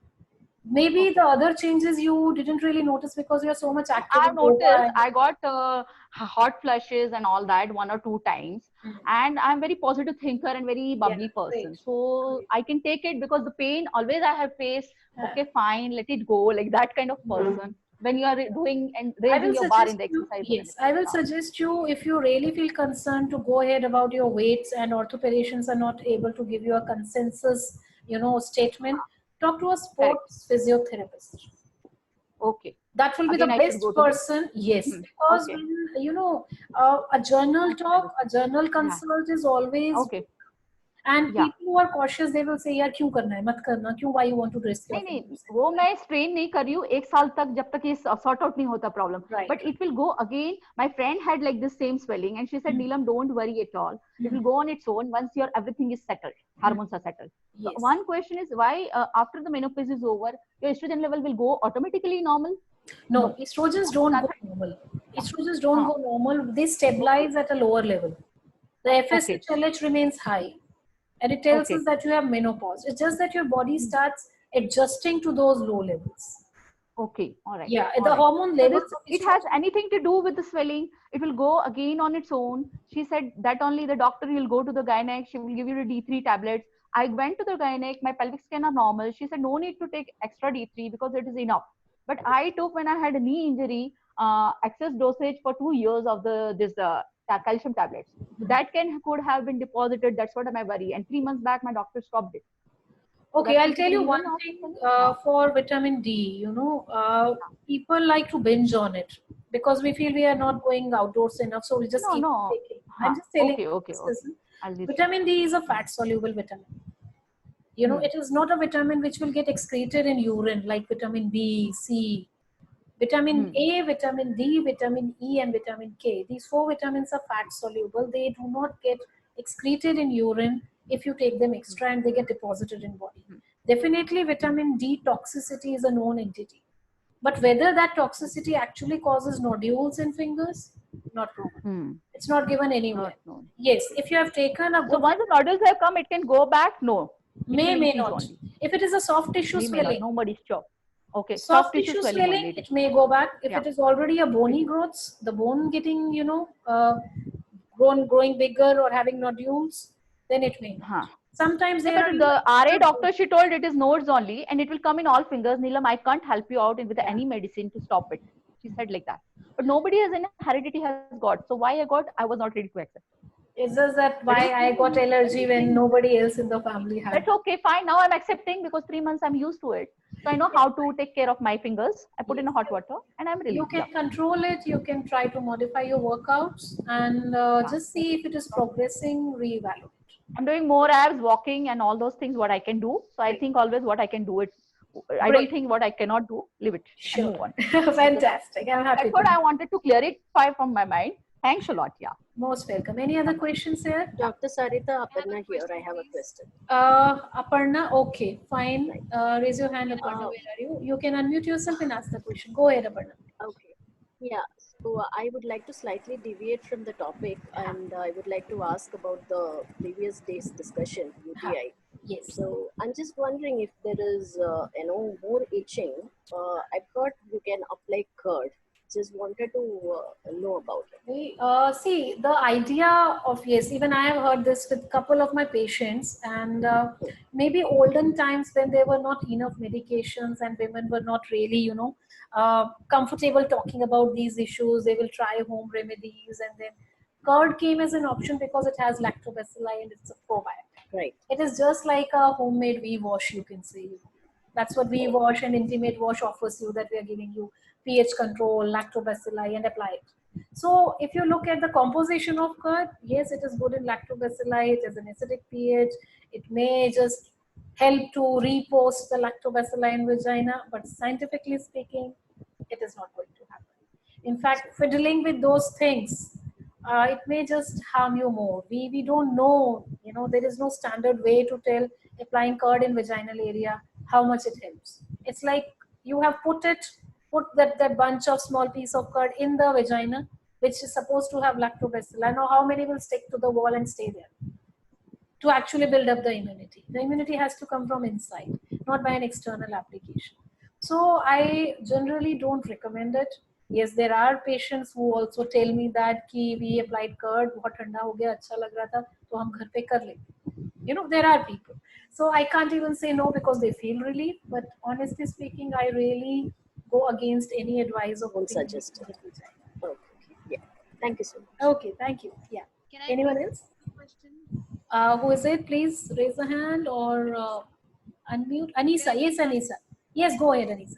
Maybe the other changes you didn't really notice because you're so much active I've in yoga. noticed I got hot flushes and all that 1 or 2 times. And I'm very positive thinker and very bubbly person. So I can take it because the pain always I have faced. Okay, fine, let it go, like that kind of person. When you are doing and raising your bar in the exercise. Yes, I will suggest you, if you really feel concerned, to go ahead about your weights and orthopedicians are not able to give you a consensus, statement. Talk to a sports physiotherapist. Okay. That will be Again, the I should best go to person. Yes, because Okay. when, a journal talk, a journal consult is always. Okay. And people who are cautious, they will say, "यार क्यों करना है? मत करना. क्यों? Why you want to risk your नहीं fingers?" वो मैं स्ट्रेन नहीं कर रही हूँ 1 साल तक जब तक ये सॉर्ट आउट नहीं होता problem but it will go again my friend had like this same swelling and she said Neelam, don't worry at all, it will go on its own once your everything is settled, hormones are settled. So one question is why after the menopause is over your estrogen level will go automatically normal? No, estrogens don't go normal. Estrogens don't go normal. They stabilize at a lower level. The FSH-LH remains high. And it tells us that you have menopause. It's just that your body starts adjusting to those low levels. Okay, all right. Yeah, the hormone levels. So it has anything to do with the swelling? It will go again on its own. She said that only the doctor will go to the gynec. She will give you the D3 tablets. I went to the gynec. My pelvic scan are normal. She said no need to take extra D3 because it is enough. But I took when I had a knee injury, excess dosage for 2 years of this calcium tablets. So that could have been deposited. That's what my worry. And 3 months back, my doctor stopped it. Okay, I'll tell you one thing for vitamin D. People like to binge on it because we feel we are not going outdoors enough, so we just keep taking. I'm just telling you, vitamin D is a fat-soluble vitamin. It is not a vitamin which will get excreted in urine like vitamin B, C. Vitamin A, vitamin D, vitamin E, and vitamin K. These 4 vitamins are fat soluble. They do not get excreted in urine if you take them extra, and they get deposited in body. Definitely vitamin D toxicity is a known entity. But whether that toxicity actually causes nodules in fingers, not proven. It's not given anywhere. Yes, if you have taken a good... So once the nodules have come, it can go back? No. May not. Only. If it is a soft tissue swelling. Nobody's sure. Okay. Soft tissue swelling, it may go back. If it is already a bony growth, the bone getting, growing bigger or having nodules, then it may not. Sometimes the RA doctor, she told it is nodes only and it will come in all fingers. Neelam, I can't help you out with any medicine to stop it. She said like that. But nobody has any heredity has got. So why I got, I was not ready to accept. It's just that why I got allergy when nobody else in the family had. That's okay, fine. Now I'm accepting because 3 months I'm used to it. So I know how to take care of my fingers. I put in a hot water and I'm You relieved. can control it. You can try to modify your workouts and just see if it is progressing, reevaluate. I'm doing more abs, walking, and all those things what I can do. So I think always what I can do it. I don't Great. think what I cannot do. Leave it. And Sure. move on. Fantastic. I'm happy. That's what I wanted to clarify from my mind. Thanks a lot. Yeah. Most welcome. Any other questions here? Dr. Sarita, Aparna here. I have a question. Aparna, okay, fine. Raise your hand, Aparna. Where are you? You can unmute yourself and ask the question. Go ahead, Aparna. Okay. Yeah. So I would like to slightly deviate from the topic, and I would like to ask about the previous day's discussion, UTI. Yes. So I'm just wondering if there is, more itching. I thought you can apply curd. Just wanted to know about it. See, the idea of, yes, even I have heard this with a couple of my patients, and maybe olden times when there were not enough medications and women were not really, comfortable talking about these issues, they will try home remedies, and then curd came as an option because it has lactobacilli and it's a probiotic. Right. It is just like a homemade V-wash, you can say. That's what V-wash and Intimate Wash offers you, that we are giving you pH control, lactobacilli, and apply it. So if you look at the composition of curd, yes, it is good in lactobacilli, it has an acidic pH, it may just help to repost the lactobacilli in vagina, but scientifically speaking, it is not going to happen. In fact, fiddling with those things, it may just harm you more. We don't know, there is no standard way to tell applying curd in vaginal area how much it helps. It's like you have put that bunch of small piece of curd in the vagina, which is supposed to have lactobacilli. I know how many will stick to the wall and stay there to actually build up the immunity. The immunity has to come from inside, not by an external application. So I generally don't recommend it. Yes, there are patients who also tell me that ki we applied curd, बहुत ठंडा हो गया, अच्छा लग रहा था, तो हम घर पे कर लेते. There are people. So I can't even say no because they feel relief. But honestly speaking, I really go against any advice of Suggest. Okay. Yeah. Thank you so much. Okay, thank you. Yeah. Can I Anyone please else? ask a question? Who is it? Please raise a hand or unmute. Anisa. Yes, Anisa. Yes, go ahead, Anisa.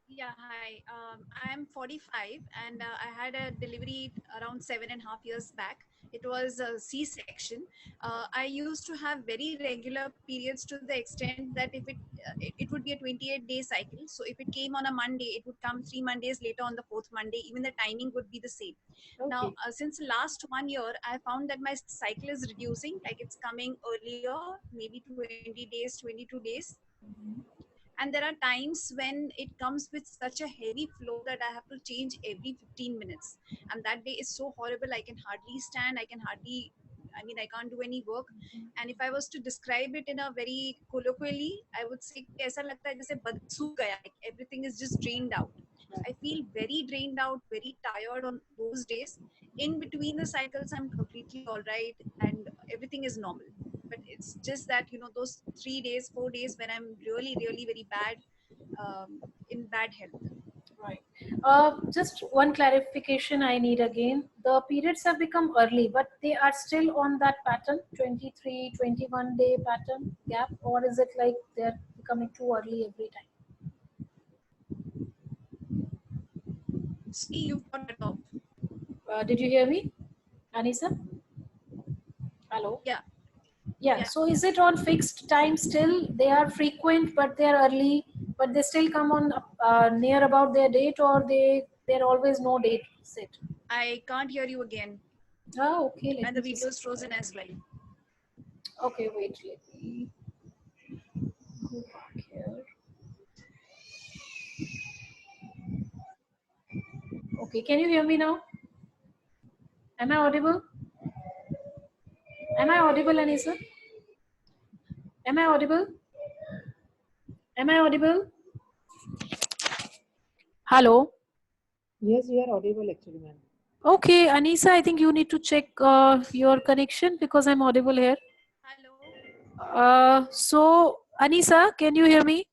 Yeah, hi. I'm 45 and I had a delivery around 7.5 years back. It was a C-section. I used to have very regular periods to the extent that if it would be a 28-day cycle. So if it came on a Monday, it would come 3 Mondays later on the 4th Monday. Even the timing would be the same. Okay. Now, since last 1 year, I found that my cycle is reducing. Like it's coming earlier, maybe 20 days, 22 days. And there are times when it comes with such a heavy flow that I have to change every 15 minutes. And that day is so horrible. I can hardly stand. I can't do any work. And if I was to describe it in a very colloquially, I would say, aisa lagta hai jaise bad sookh gaya. Everything is just drained out. I feel very drained out, very tired on those days. In between the cycles, I'm completely all right and everything is normal. But it's just that, those 3 days, 4 days when I'm really, really very bad, in bad health. Right. Just one clarification I need again. The periods have become early, but they are still on that pattern, 23, 21 day pattern gap, or is it like they're becoming too early every time? See, you've got it off. Did you hear me, Anisa? Hello? Yeah. Yeah, so is it on fixed time still? They are frequent, but they are early, but they still come on near about their date, or they're always no date set? I can't hear you again. Oh, okay. And the video is frozen as well. Okay, wait, let me go back here. Okay, can you hear me now? Am I audible? Am I audible, Anisa? Am I audible? Am I audible? Hello? Yes, you are audible actually, ma'am. Okay, Anisa, I think you need to check your connection because I'm audible here. Hello? So, Anisa, can you hear me?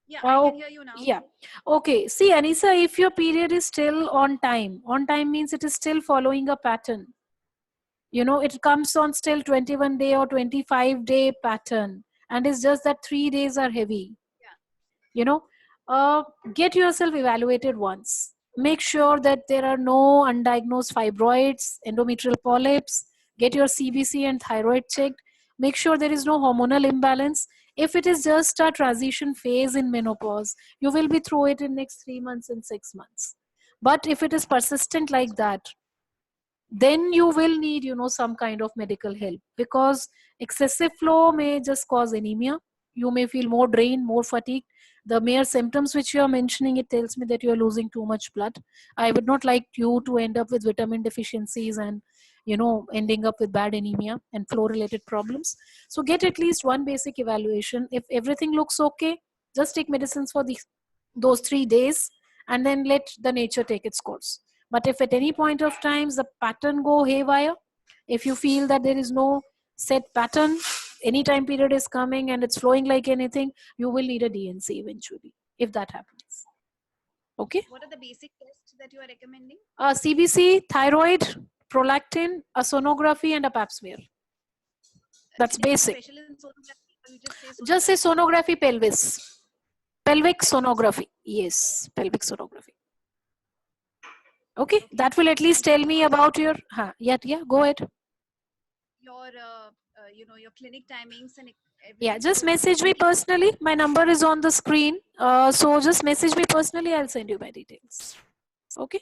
Yeah, I Oh, can hear you now. yeah. Okay. See, Anisa, if your period is still on time means it is still following a pattern. You know, it comes on still 21 day or 25-day pattern, and it's just that 3 days are heavy. Yeah. You know, get yourself evaluated once. Make sure that there are no undiagnosed fibroids, endometrial polyps. Get your CBC and thyroid checked. Make sure there is no hormonal imbalance. If it is just a transition phase in menopause, you will be through it in next 3 months and 6 months. But if it is persistent like that, then you will need, you know, some kind of medical help, because excessive flow may just cause anemia. You may feel more drained, more fatigued. The mere symptoms which you are mentioning, it tells me that you are losing too much blood. I would not like you to end up with vitamin deficiencies and, you know, ending up with bad anemia and flow related problems. So get at least one basic evaluation. If everything looks okay, just take medicines for those 3 days, and then let the nature take its course. But if at any point of times the pattern go haywire, if you feel that there is no set pattern, any time period is coming and it's flowing like anything, you will need a DNC eventually, if that happens. Okay. What are the basic tests that you are recommending? CBC, thyroid, prolactin, a sonography, and a pap smear. That's Anything basic. special in sonography, or you just say sonography? Just say sonography pelvis. Pelvic sonography. Yes, pelvic sonography. Okay, that will at least tell me about your. Yeah, go ahead. Your your clinic timings and Yeah, everything. just So message me personally. My number is on the screen. So just message me personally. I'll send you my details. Okay,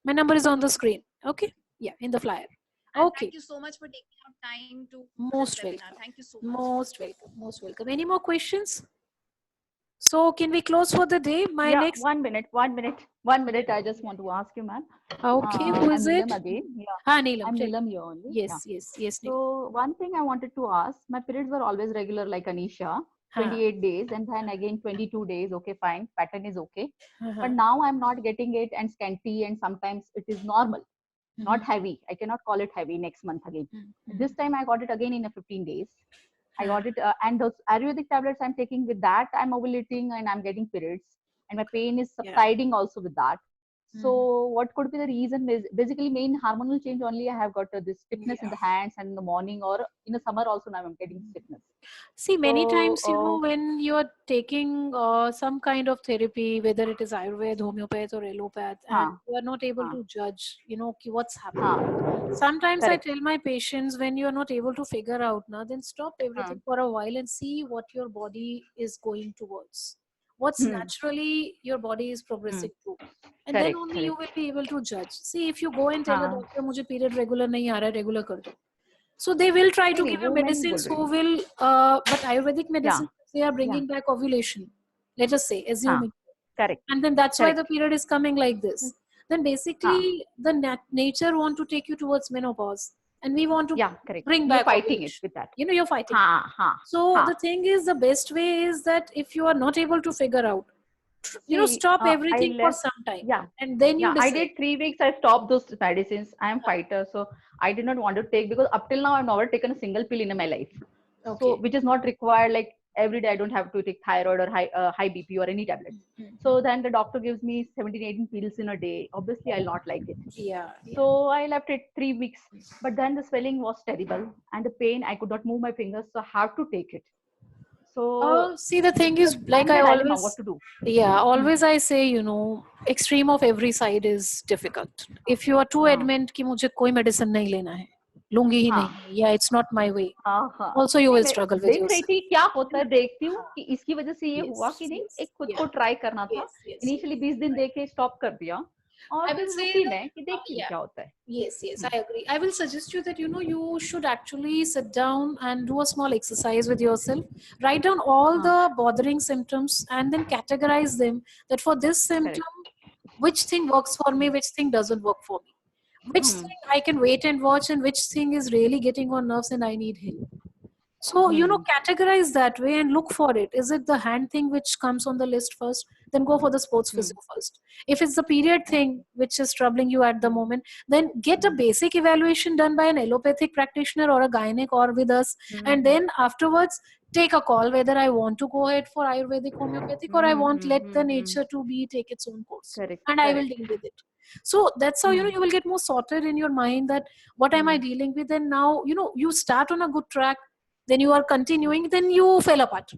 my number is on the screen. Okay, yeah, in the flyer. And Okay, thank you so much for taking out time to most this webinar. welcome. Thank you so much. Most welcome. Most welcome. Any more questions? So can we close for the day? My Yeah, next. 1 minute, 1 minute, 1 minute. I just want to ask you, ma'am. Okay, who is I'm it? Neelam again. Yeah, Neelam. I'm Tell. Neelam here only. Yes, yes, yes. Neelam. So one thing I wanted to ask, my periods were always regular like Anisha, 28 days and then again 22 days. Okay, fine, pattern is okay. But now I'm not getting it and scanty, and sometimes it is normal, not heavy. I cannot call it heavy next month again. This time I got it again in a 15 days. I got it, and those Ayurvedic tablets I'm taking, with that I'm ovulating and I'm getting periods, and my pain is subsiding also with that. So what could be the reason? Is basically main hormonal change only. I have got this stiffness in the hands, and in the morning or in the summer also now I'm getting stiffness. See, many So, times, you know, when you're taking some kind of therapy, whether it is Ayurveda, homeopath, or allopath, and you are not able to judge, you know, what's happening. Sometimes I tell my patients, when you're not able to figure out now, then stop everything for a while and see what your body is going towards. What's naturally your body is progressing to. And then only you will be able to judge. See, if you go and tell a doctor, मुझे period regular नहीं आ रहा है, regular कर दो. So they will try to give you medicines who will, but Ayurvedic medicines, they are bringing back ovulation. Let us say, assuming. Correct. And then that's why the period is coming like this. Then basically the nature want to take you towards menopause. And we want to bring back fighting ovulation. It with that. You know, you're fighting. So the thing is, the best way is that if you are not able to figure out, you know, stop everything for some time. And then you decide. I did 3 weeks. I stopped those medicines. I am fighter, so I did not want to take, because up till now I've never taken a single pill in my life. So which is not required. Like every day I don't have to take thyroid or high BP or any tablet. So then the doctor gives me 17, 18 pills in a day. Obviously I'll not like it. So I left it 3 weeks. But then the swelling was terrible and the pain, I could not move my fingers, so I have to take it. So see, the thing is, like I always, what to do. Always I say, you know, extreme of every side is difficult. If you are too adamant कि मुझे कोई medicine नहीं लेना है, लूंगी ही नहीं, it's not my way. Also you will struggle with देख रही थी क्या होता है, देखती हूँ कि इसकी वजह से ये हुआ कि नहीं, एक खुद को ट्राई करना था. Initially 20 दिन देके स्टॉप कर दिया. I will say that, yes, I agree. I will suggest you that, you know, you should actually sit down and do a small exercise with yourself. Write down all the bothering symptoms and then categorize them, that for this symptom, which thing works for me, which thing doesn't work for me. Which thing I can wait and watch, and which thing is really getting on nerves and I need help. So, you know, categorize that way and look for it. Is it the hand thing which comes on the list first? Then go for the sports physio first. If it's the period thing which is troubling you at the moment, then get a basic evaluation done by an allopathic practitioner or a gynec or with us. And then afterwards, take a call whether I want to go ahead for Ayurvedic homeopathic or I want let the nature to be take its own course, Correct. and I will deal with it. So that's how, you know, you will get more sorted in your mind that what am I dealing with, and now, you know, you start on a good track, then you are continuing, then you fell apart.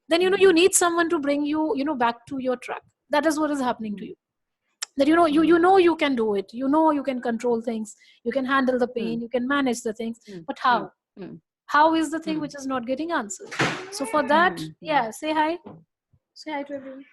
Then, you know, you need someone to bring you, you know, back to your track. That is what is happening to you. That, you know, you know you can do it, you know you can control things, you can handle the pain, you can manage the things, but how? How is the thing which is not getting answered? So for that, yeah, say hi to everyone.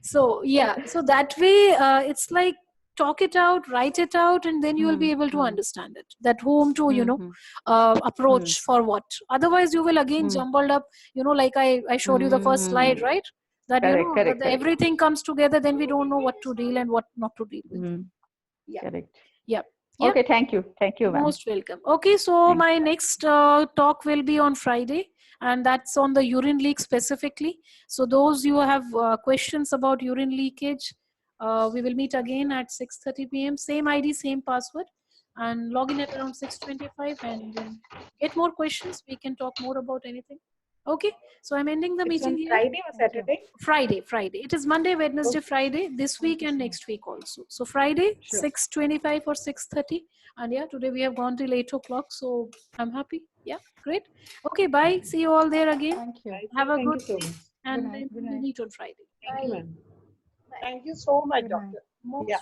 So yeah, so that way it's like talk it out, write it out, and then you will be able to understand it, that whom to, you know, approach for what. Otherwise you will again jumbled up, you know, like I showed you the first slide, right? That, you know, Correct. everything comes together, then we don't know what to deal and what not to deal with. Yeah. Correct. Yeah. Okay, thank you, ma'am. Most welcome. Okay, so my next talk will be on Friday, and that's on the urine leak specifically. So those you have questions about urine leakage, we will meet again at 6:30 p.m. Same ID, same password, and log in at around 6:25 and then get more questions. We can talk more about anything. Okay, so I'm ending the It's meeting on here. Friday or Saturday? Friday. It is Monday, Wednesday, Friday this week and next week also. So Friday, 6:25 or 6:30. And yeah, today we have gone till 8 o'clock. So I'm happy. Yeah, great. Okay, bye. See you all there again. Thank you. Have a Thank you good so day. much. And Good night. then Good we'll night. meet on Friday. Thank you, ma'am. Thank you so much, Good night. doctor. Most Yeah.